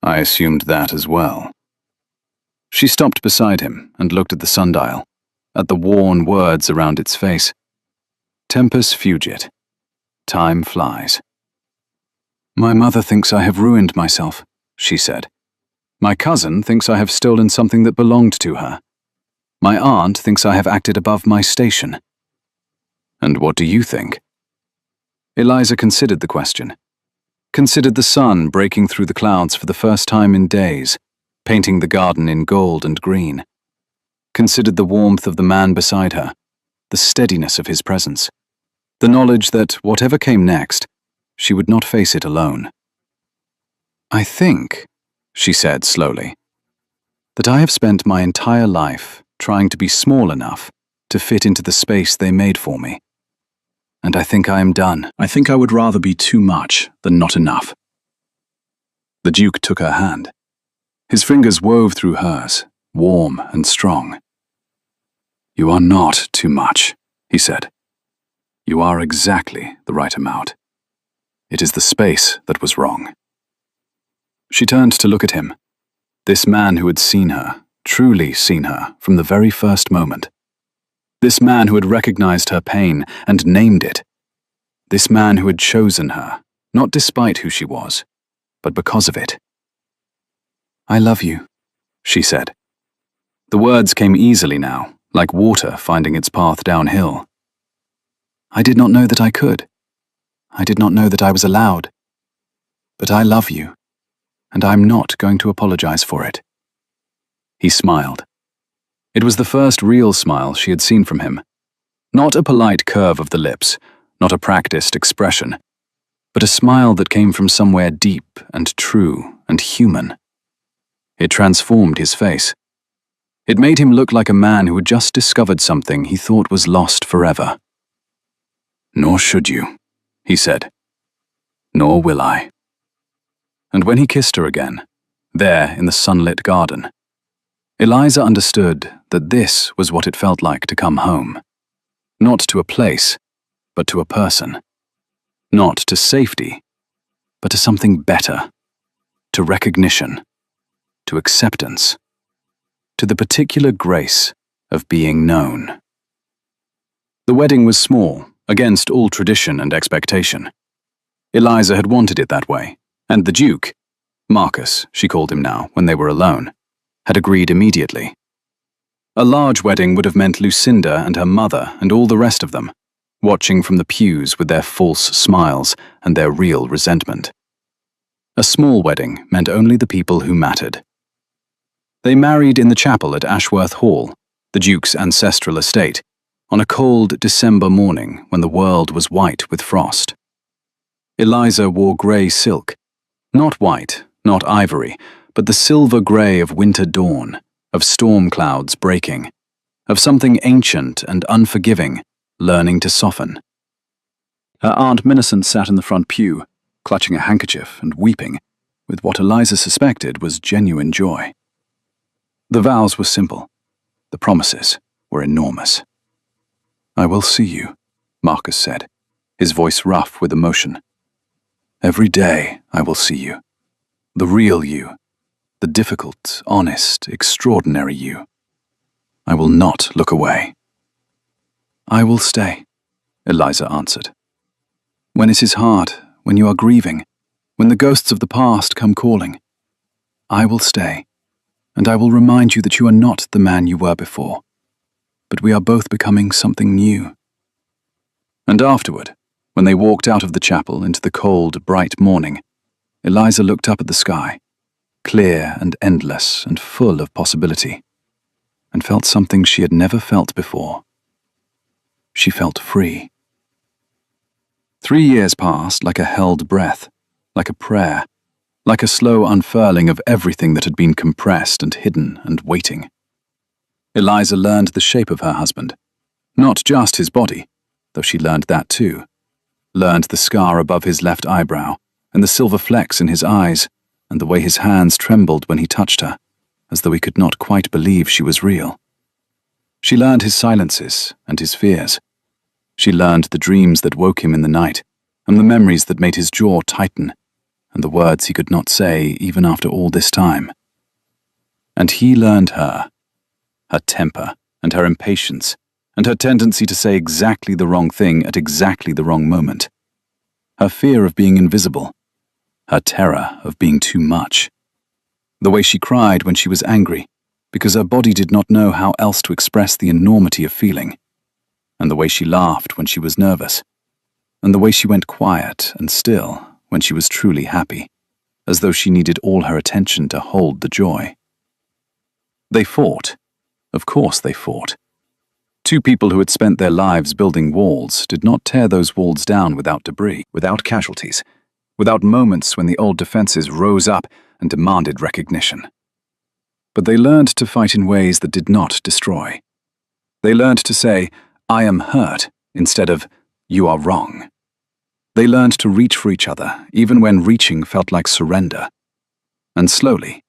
I assumed that as well. She stopped beside him and looked at the sundial, at the worn words around its face. Tempus fugit. Time flies. My mother thinks I have ruined myself, she said. My cousin thinks I have stolen something that belonged to her. My aunt thinks I have acted above my station. And what do you think? Eliza considered the question. Considered the sun breaking through the clouds for the first time in days, painting the garden in gold and green. Considered the warmth of the man beside her, the steadiness of his presence, the knowledge that whatever came next, she would not face it alone. I think, she said slowly, that I have spent my entire life trying to be small enough to fit into the space they made for me. And I think I am done. I think I would rather be too much than not enough. The Duke took her hand. His fingers wove through hers, warm and strong. You are not too much, he said. You are exactly the right amount. It is the space that was wrong. She turned to look at him, this man who had seen her, truly seen her, from the very first moment. This man who had recognized her pain and named it. This man who had chosen her, not despite who she was, but because of it. I love you, she said. The words came easily now, like water finding its path downhill. I did not know that I could. I did not know that I was allowed. But I love you, and I'm not going to apologize for it. He smiled. It was the first real smile she had seen from him. Not a polite curve of the lips, not a practiced expression, but a smile that came from somewhere deep and true and human. It transformed his face. It made him look like a man who had just discovered something he thought was lost forever. Nor should you, he said. Nor will I. And when he kissed her again, there in the sunlit garden, Eliza understood that this was what it felt like to come home. Not to a place, but to a person. Not to safety, but to something better. To recognition. To acceptance. To the particular grace of being known. The wedding was small, against all tradition and expectation. Eliza had wanted it that way, and the Duke, Marcus, she called him now when they were alone, had agreed immediately. A large wedding would have meant Lucinda and her mother and all the rest of them, watching from the pews with their false smiles and their real resentment. A small wedding meant only the people who mattered. They married in the chapel at Ashworth Hall, the Duke's ancestral estate, on a cold December morning when the world was white with frost. Eliza wore grey silk, not white, not ivory, but the silver grey of winter dawn, of storm clouds breaking, of something ancient and unforgiving learning to soften. Her Aunt Millicent sat in the front pew, clutching a handkerchief and weeping, with what Eliza suspected was genuine joy. The vows were simple. The promises were enormous. I will see you, Marcus said, his voice rough with emotion. Every day I will see you. The real you. The difficult, honest, extraordinary you. I will not look away. I will stay, Eliza answered. When it is hard, when you are grieving, when the ghosts of the past come calling, I will stay, and I will remind you that you are not the man you were before, but we are both becoming something new. And afterward, when they walked out of the chapel into the cold, bright morning, Eliza looked up at the sky, clear and endless and full of possibility, and felt something she had never felt before. She felt free. 3 years passed like a held breath, like a prayer, like a slow unfurling of everything that had been compressed and hidden and waiting. Eliza learned the shape of her husband, not just his body, though she learned that too, learned the scar above his left eyebrow, and the silver flecks in his eyes, and the way his hands trembled when he touched her, as though he could not quite believe she was real. She learned his silences and his fears. She learned the dreams that woke him in the night, and the memories that made his jaw tighten, and the words he could not say even after all this time. And he learned her temper and her impatience, and her tendency to say exactly the wrong thing at exactly the wrong moment, her fear of being invisible, her terror of being too much, the way she cried when she was angry, because her body did not know how else to express the enormity of feeling, and the way she laughed when she was nervous, and the way she went quiet and still when she was truly happy, as though she needed all her attention to hold the joy. They fought. Of course they fought. Two people who had spent their lives building walls did not tear those walls down without debris, without casualties, without moments when the old defenses rose up and demanded recognition. But they learned to fight in ways that did not destroy. They learned to say, "I am hurt," instead of, "You are wrong." They learned to reach for each other, even when reaching felt like surrender. And slowly,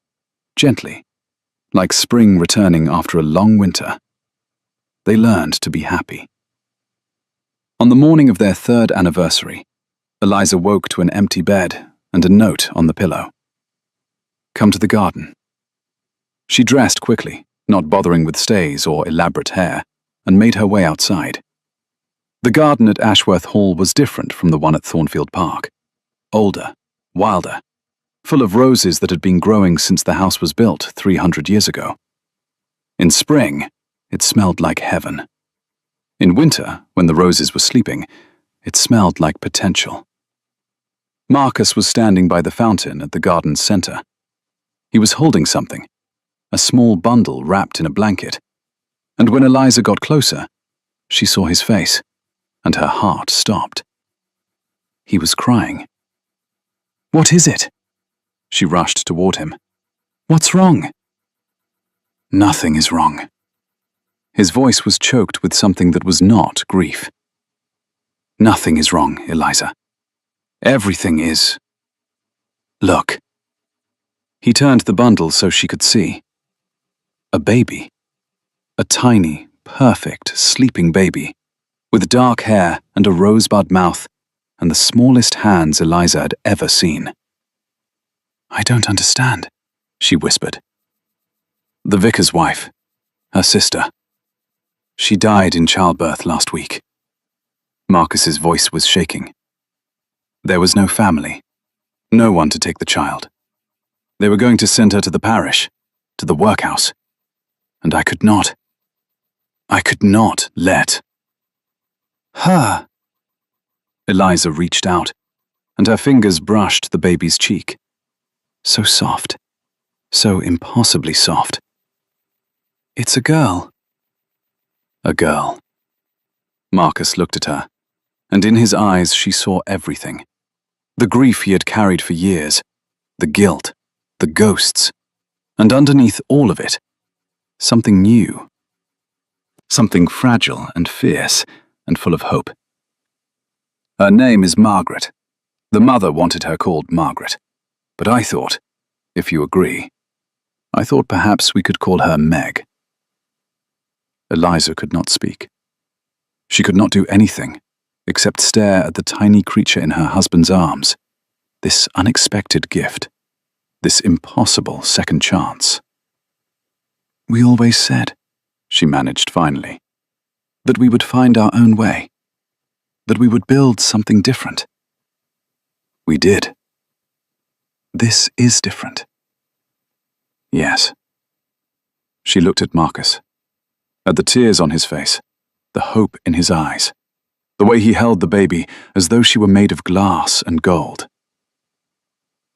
gently, like spring returning after a long winter, they learned to be happy. On the morning of their 3rd anniversary, Eliza woke to an empty bed and a note on the pillow. "Come to the garden." She dressed quickly, not bothering with stays or elaborate hair, and made her way outside. The garden at Ashworth Hall was different from the one at Thornfield Park. Older, wilder, full of roses that had been growing since the house was built 300 years ago. In spring, it smelled like heaven. In winter, when the roses were sleeping, it smelled like potential. Marcus was standing by the fountain at the garden's center. He was holding something, a small bundle wrapped in a blanket, and when Eliza got closer, she saw his face, and her heart stopped. He was crying. "What is it?" She rushed toward him. "What's wrong?" "Nothing is wrong." His voice was choked with something that was not grief. "Nothing is wrong, Eliza. Everything is. Look." He turned the bundle so she could see. A baby. A tiny, perfect, sleeping baby, with dark hair and a rosebud mouth, and the smallest hands Eliza had ever seen. "I don't understand," she whispered. "The vicar's wife, her sister. She died in childbirth last week." Marcus's voice was shaking. There was no family, no one to take the child. They were going to send her to the parish, to the workhouse, and I could not let her. Eliza reached out, and her fingers brushed the baby's cheek. So soft, so impossibly soft. "It's a girl." A girl. Marcus looked at her, and in his eyes she saw everything. The grief he had carried for years, the guilt, the ghosts, and underneath all of it, something new. Something fragile and fierce and full of hope. "Her name is Margaret. The mother wanted her called Margaret. But I thought, if you agree, I thought perhaps we could call her Meg." Eliza could not speak. She could not do anything except stare at the tiny creature in her husband's arms, this unexpected gift, this impossible second chance. "We always said," she managed finally, "that we would find our own way, that we would build something different. We did. This is different." "Yes." She looked at Marcus, at the tears on his face, the hope in his eyes, the way he held the baby as though she were made of glass and gold.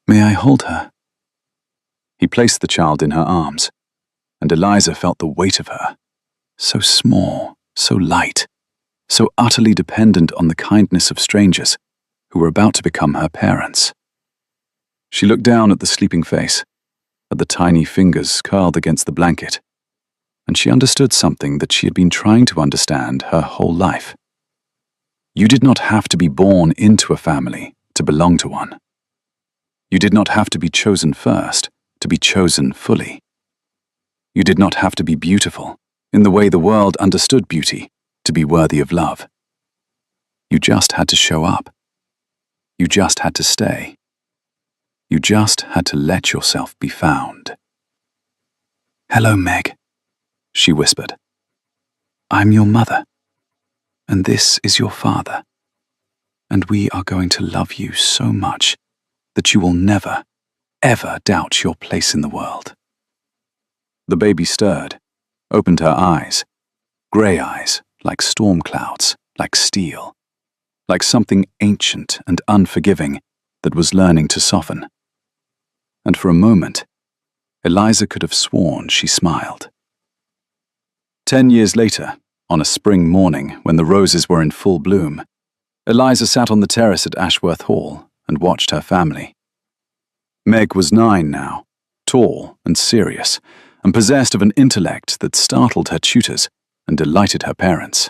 "May I hold her?" He placed the child in her arms, and Eliza felt the weight of her, so small, so light, so utterly dependent on the kindness of strangers who were about to become her parents. She looked down at the sleeping face, at the tiny fingers curled against the blanket, and she understood something that she had been trying to understand her whole life. You did not have to be born into a family to belong to one. You did not have to be chosen first to be chosen fully. You did not have to be beautiful in the way the world understood beauty to be worthy of love. You just had to show up. You just had to stay. You just had to let yourself be found. "Hello, Meg," she whispered. "I'm your mother, and this is your father, and we are going to love you so much that you will never, ever doubt your place in the world." The baby stirred, opened her eyes, grey eyes like storm clouds, like steel, like something ancient and unforgiving that was learning to soften. And for a moment, Eliza could have sworn she smiled. 10 years later, on a spring morning when the roses were in full bloom, Eliza sat on the terrace at Ashworth Hall and watched her family. Meg was 9 now, tall and serious, and possessed of an intellect that startled her tutors and delighted her parents.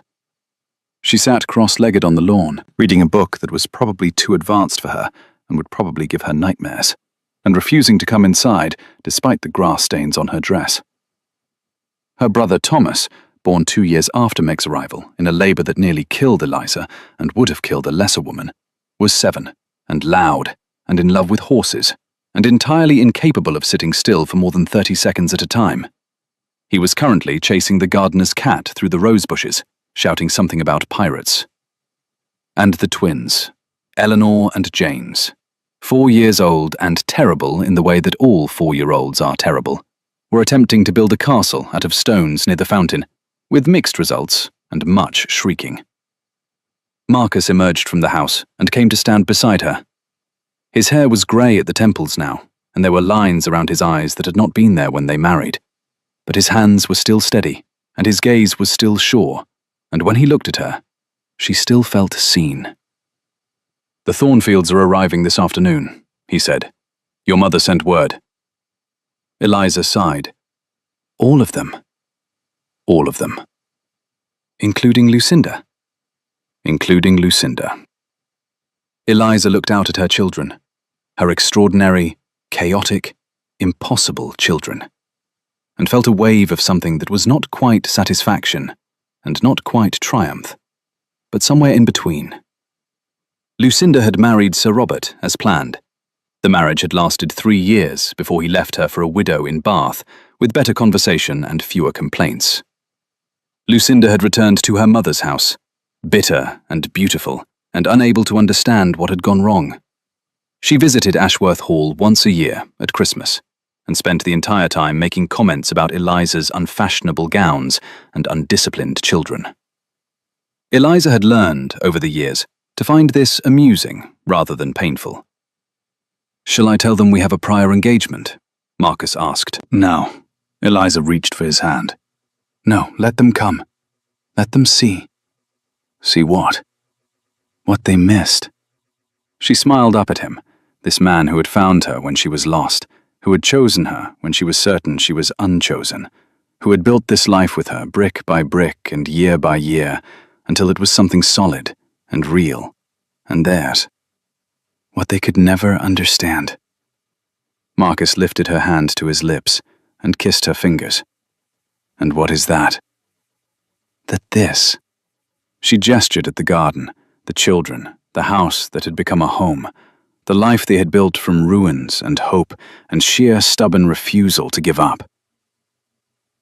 She sat cross-legged on the lawn, reading a book that was probably too advanced for her and would probably give her nightmares, and refusing to come inside despite the grass stains on her dress. Her brother Thomas, born 2 years after Meg's arrival in a labour that nearly killed Eliza and would have killed a lesser woman, was 7 and loud and in love with horses and entirely incapable of sitting still for more than 30 seconds at a time. He was currently chasing the gardener's cat through the rose bushes, shouting something about pirates. And the twins, Eleanor and James, 4 years old and terrible in the way that all 4-year-olds are terrible, were attempting to build a castle out of stones near the fountain, with mixed results and much shrieking. Marcus emerged from the house and came to stand beside her. His hair was grey at the temples now, and there were lines around his eyes that had not been there when they married. But his hands were still steady, and his gaze was still sure, and when he looked at her, she still felt seen. "The Thornfields are arriving this afternoon," he said. "Your mother sent word." Eliza sighed. "All of them?" "All of them." "Including Lucinda?" "Including Lucinda." Eliza looked out at her children, her extraordinary, chaotic, impossible children, and felt a wave of something that was not quite satisfaction and not quite triumph, but somewhere in between. Lucinda had married Sir Robert as planned. The marriage had lasted 3 years before he left her for a widow in Bath, with better conversation and fewer complaints. Lucinda had returned to her mother's house, bitter and beautiful, and unable to understand what had gone wrong. She visited Ashworth Hall once a year at Christmas, and spent the entire time making comments about Eliza's unfashionable gowns and undisciplined children. Eliza had learned, over the years, to find this amusing rather than painful. "Shall I tell them we have a prior engagement?" Marcus asked. "No." Eliza reached for his hand. "No, let them come. Let them see." "See what?" "What they missed." She smiled up at him, this man who had found her when she was lost, who had chosen her when she was certain she was unchosen, who had built this life with her brick by brick and year by year until it was something solid and real and theirs. What they could never understand. Marcus lifted her hand to his lips and kissed her fingers. "And what is that?" "That this." She gestured at the garden, the children, the house that had become a home, the life they had built from ruins and hope and sheer stubborn refusal to give up.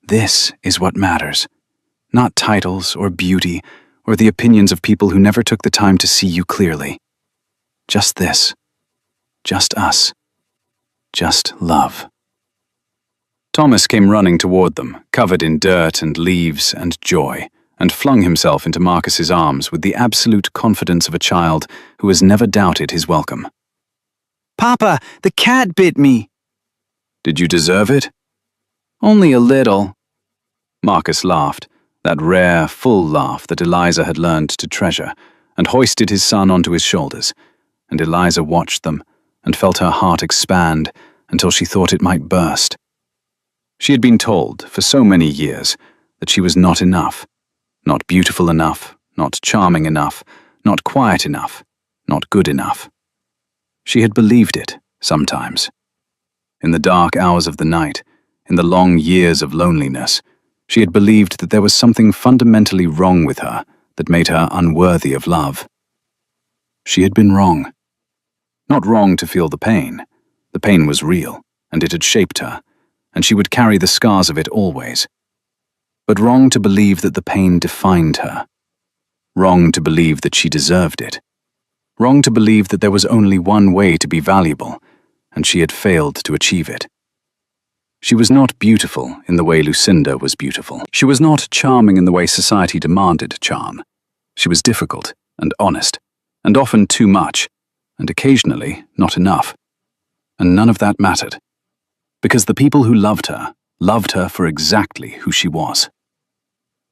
This is what matters, not titles or beauty or the opinions of people who never took the time to see you clearly. Just this. Just us. Just love. Thomas came running toward them, covered in dirt and leaves and joy, and flung himself into Marcus's arms with the absolute confidence of a child who has never doubted his welcome. Papa, the cat bit me. Did you deserve it? Only a little. Marcus laughed, that rare, full laugh that Eliza had learned to treasure, and hoisted his son onto his shoulders, and Eliza watched them and felt her heart expand until she thought it might burst. She had been told for so many years that she was not enough, not beautiful enough, not charming enough, not quiet enough, not good enough. She had believed it, sometimes. In the dark hours of the night, in the long years of loneliness, she had believed that there was something fundamentally wrong with her that made her unworthy of love. She had been wrong. Not wrong to feel the pain. The pain was real, and it had shaped her, and she would carry the scars of it always. But wrong to believe that the pain defined her. Wrong to believe that she deserved it. Wrong to believe that there was only one way to be valuable, and she had failed to achieve it. She was not beautiful in the way Lucinda was beautiful. She was not charming in the way society demanded charm. She was difficult and honest, and often too much, and occasionally not enough. And none of that mattered, because the people who loved her for exactly who she was.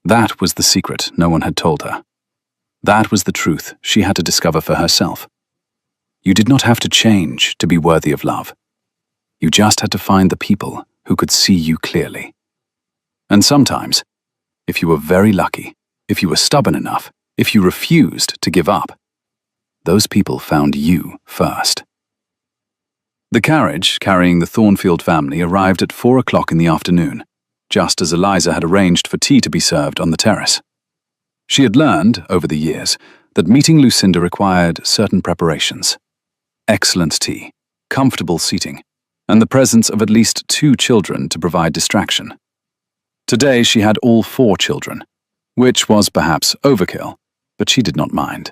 That was the secret no one had told her. That was the truth she had to discover for herself. You did not have to change to be worthy of love. You just had to find the people who could see you clearly. And sometimes, if you were very lucky, if you were stubborn enough, if you refused to give up, those people found you first. The carriage carrying the Thornfield family arrived at 4 o'clock in the afternoon, just as Eliza had arranged for tea to be served on the terrace. She had learned, over the years, that meeting Lucinda required certain preparations. Excellent tea, comfortable seating, and the presence of at least 2 children to provide distraction. Today she had all 4 children, which was perhaps overkill, but she did not mind.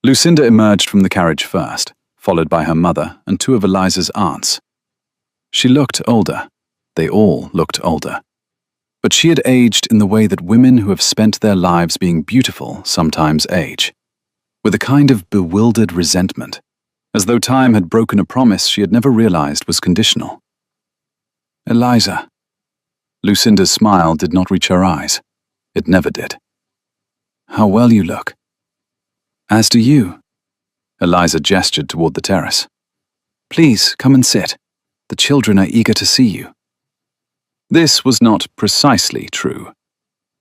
Lucinda emerged from the carriage first, followed by her mother and 2 of Eliza's aunts. She looked older. They all looked older. But she had aged in the way that women who have spent their lives being beautiful sometimes age, with a kind of bewildered resentment, as though time had broken a promise she had never realized was conditional. Eliza. Lucinda's smile did not reach her eyes. It never did. How well you look. As do you. Eliza gestured toward the terrace. Please, come and sit. The children are eager to see you. This was not precisely true.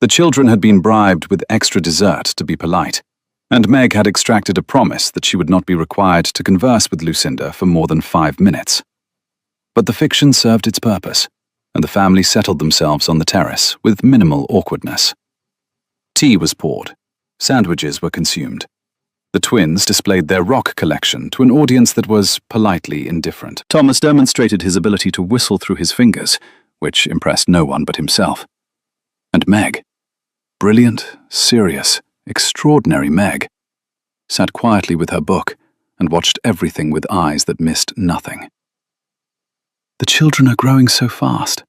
The children had been bribed with extra dessert to be polite, and Meg had extracted a promise that she would not be required to converse with Lucinda for more than 5 minutes. But the fiction served its purpose, and the family settled themselves on the terrace with minimal awkwardness. Tea was poured. Sandwiches were consumed. The twins displayed their rock collection to an audience that was politely indifferent. Thomas demonstrated his ability to whistle through his fingers, which impressed no one but himself. And Meg, brilliant, serious, extraordinary Meg, sat quietly with her book and watched everything with eyes that missed nothing. The children are growing so fast,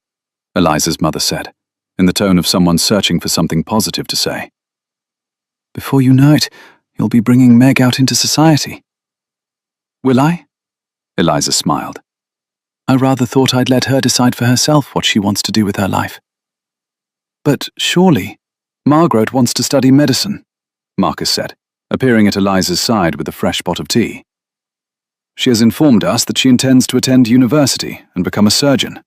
Eliza's mother said, in the tone of someone searching for something positive to say. Before you know it, you'll be bringing Meg out into society. Will I? Eliza smiled. I rather thought I'd let her decide for herself what she wants to do with her life. But surely, Margaret wants to study medicine, Marcus said, appearing at Eliza's side with a fresh pot of tea. She has informed us that she intends to attend university and become a surgeon.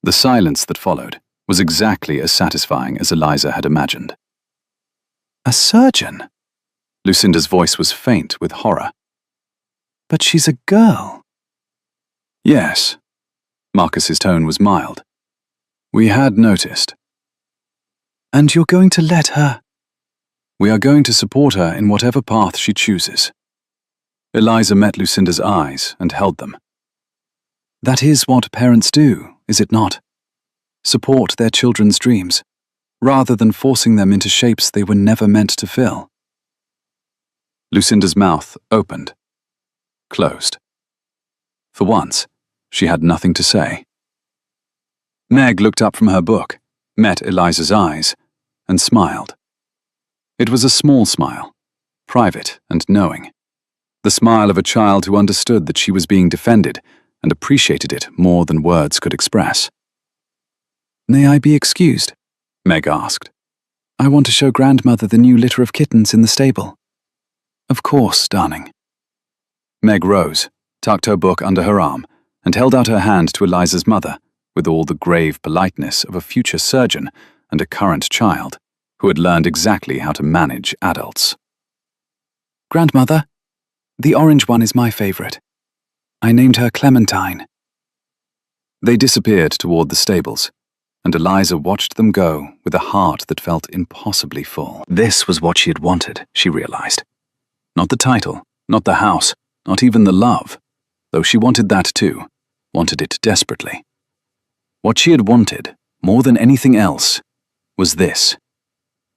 The silence that followed was exactly as satisfying as Eliza had imagined. A surgeon? Lucinda's voice was faint with horror. But she's a girl. Yes. Marcus's tone was mild. We had noticed. And you're going to let her? We are going to support her in whatever path she chooses. Eliza met Lucinda's eyes and held them. That is what parents do, is it not? Support their children's dreams, rather than forcing them into shapes they were never meant to fill. Lucinda's mouth opened, closed. For once, she had nothing to say. Meg looked up from her book, met Eliza's eyes, and smiled. It was a small smile, private and knowing. The smile of a child who understood that she was being defended and appreciated it more than words could express. "May I be excused?" Meg asked. "I want to show Grandmother the new litter of kittens in the stable." "Of course, darling." Meg rose, tucked her book under her arm, and held out her hand to Eliza's mother, with all the grave politeness of a future surgeon and a current child who had learned exactly how to manage adults. "Grandmother, the orange one is my favorite. I named her Clementine." They disappeared toward the stables, and Eliza watched them go with a heart that felt impossibly full. This was what she had wanted, she realized. Not the title, not the house, not even the love, though she wanted that too, wanted it desperately. What she had wanted, more than anything else, was this: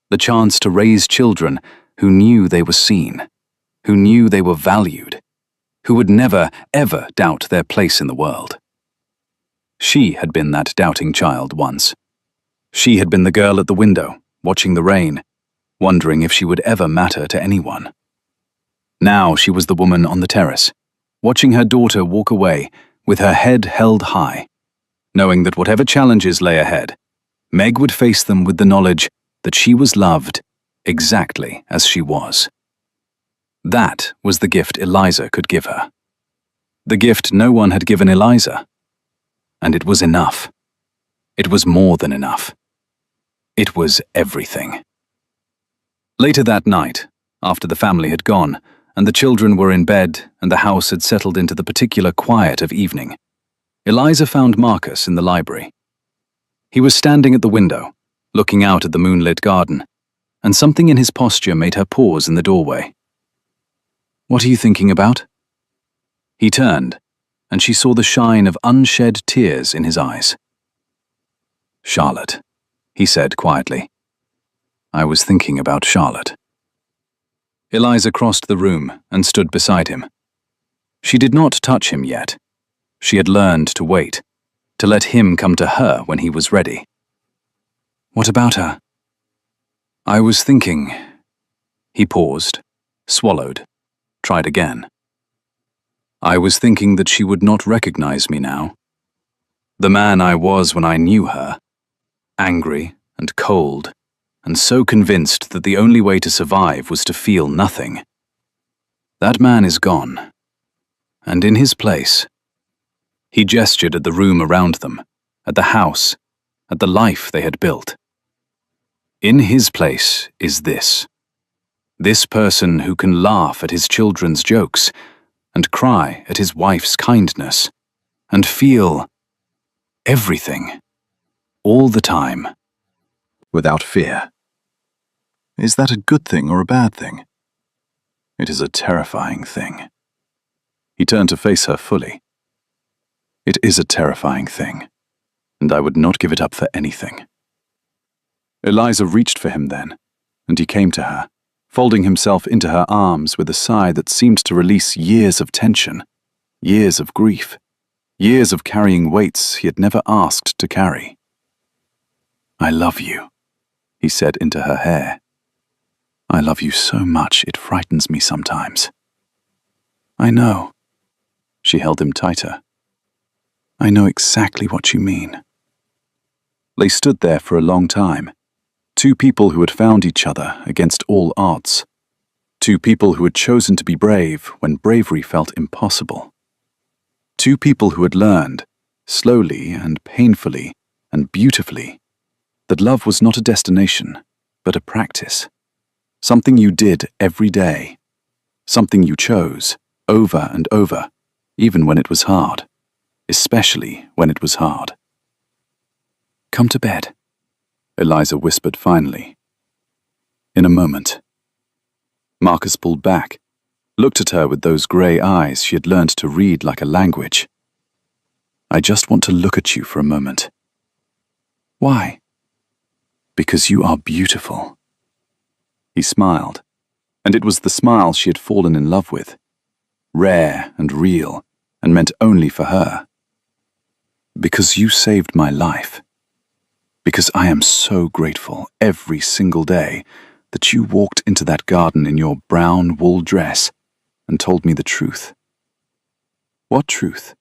the chance to raise children who knew they were seen, who knew they were valued, who would never, ever doubt their place in the world. She had been that doubting child once. She had been the girl at the window, watching the rain, wondering if she would ever matter to anyone. Now she was the woman on the terrace, watching her daughter walk away with her head held high, knowing that whatever challenges lay ahead, Meg would face them with the knowledge that she was loved exactly as she was. That was the gift Eliza could give her. The gift no one had given Eliza. And it was enough. It was more than enough. It was everything. Later that night, after the family had gone, and the children were in bed and the house had settled into the particular quiet of evening, Eliza found Marcus in the library. He was standing at the window, looking out at the moonlit garden, and something in his posture made her pause in the doorway. "What are you thinking about?" He turned, and she saw the shine of unshed tears in his eyes. "Charlotte," he said quietly. "I was thinking about Charlotte." Eliza crossed the room and stood beside him. She did not touch him yet. She had learned to wait, to let him come to her when he was ready. "What about her?" "I was thinking." He paused, swallowed, tried again. "I was thinking that she would not recognize me now. The man I was when I knew her, angry and cold, and so convinced that the only way to survive was to feel nothing. That man is gone. And in his place," he gestured at the room around them, at the house, at the life they had built. "In his place is this. This person who can laugh at his children's jokes, and cry at his wife's kindness, and feel everything, all the time, without fear. Is that a good thing or a bad thing? It is a terrifying thing." He turned to face her fully. "It is a terrifying thing, and I would not give it up for anything." Eliza reached for him then, and he came to her, folding himself into her arms with a sigh that seemed to release years of tension, years of grief, years of carrying weights he had never asked to carry. "I love you," he said into her hair. "I love you so much it frightens me sometimes." "I know." She held him tighter. "I know exactly what you mean." They stood there for a long time, two people who had found each other against all odds, two people who had chosen to be brave when bravery felt impossible, two people who had learned, slowly and painfully and beautifully, that love was not a destination, but a practice, something you did every day, something you chose over and over, even when it was hard, especially when it was hard. "Come to bed," Eliza whispered finally. "In a moment." Marcus pulled back, looked at her with those grey eyes she had learned to read like a language. "I just want to look at you for a moment." "Why?" "Because you are beautiful." He smiled, and it was the smile she had fallen in love with, rare and real, and meant only for her. "Because you saved my life. Because I am so grateful every single day that you walked into that garden in your brown wool dress and told me the truth." "What truth?"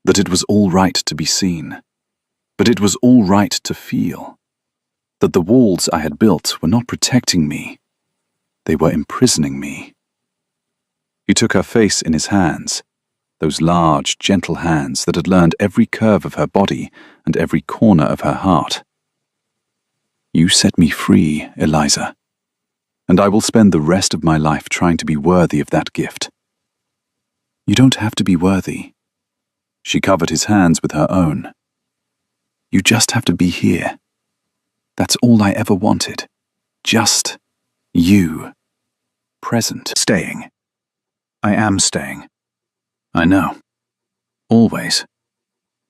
"That it was all right to be seen, but it was all right to feel. That the walls I had built were not protecting me, they were imprisoning me." He took her face in his hands, those large, gentle hands that had learned every curve of her body and every corner of her heart. "You set me free, Eliza, and I will spend the rest of my life trying to be worthy of that gift." "You don't have to be worthy." She covered his hands with her own. "You just have to be here. That's all I ever wanted. Just you. Present. Staying. I am staying. I know. Always.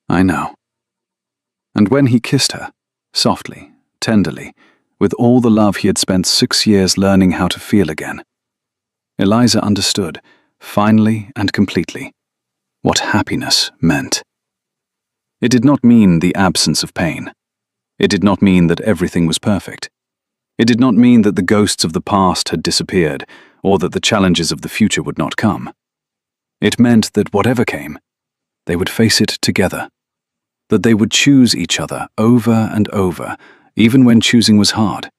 I know." And when he kissed her, softly, tenderly, with all the love he had spent 6 years learning how to feel again, Eliza understood, finally and completely, what happiness meant. It did not mean the absence of pain. It did not mean that everything was perfect. It did not mean that the ghosts of the past had disappeared, or that the challenges of the future would not come. It meant that whatever came, they would face it together. That they would choose each other over and over, even when choosing was hard.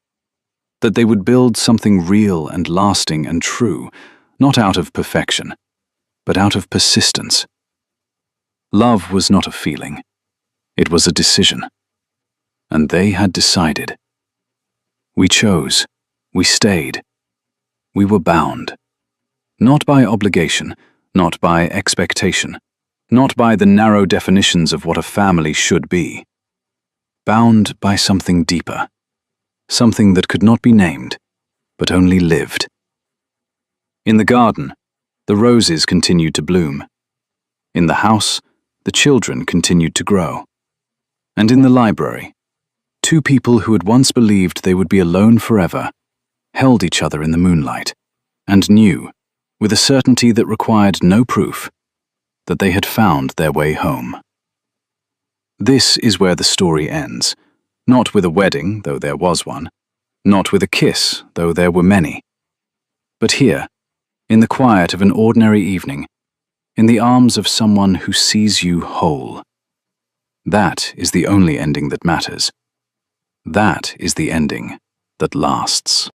That they would build something real and lasting and true, not out of perfection, but out of persistence. Love was not a feeling. It was a decision. And they had decided. We chose. We stayed. We were bound. Not by obligation, not by expectation, not by the narrow definitions of what a family should be. Bound by something deeper, something that could not be named, but only lived. In the garden, the roses continued to bloom. In the house, the children continued to grow. And in the library, two people who had once believed they would be alone forever held each other in the moonlight and knew, with a certainty that required no proof, that they had found their way home. This is where the story ends, not with a wedding, though there was one, not with a kiss, though there were many, but here, in the quiet of an ordinary evening, in the arms of someone who sees you whole. That is the only ending that matters. That is the ending that lasts.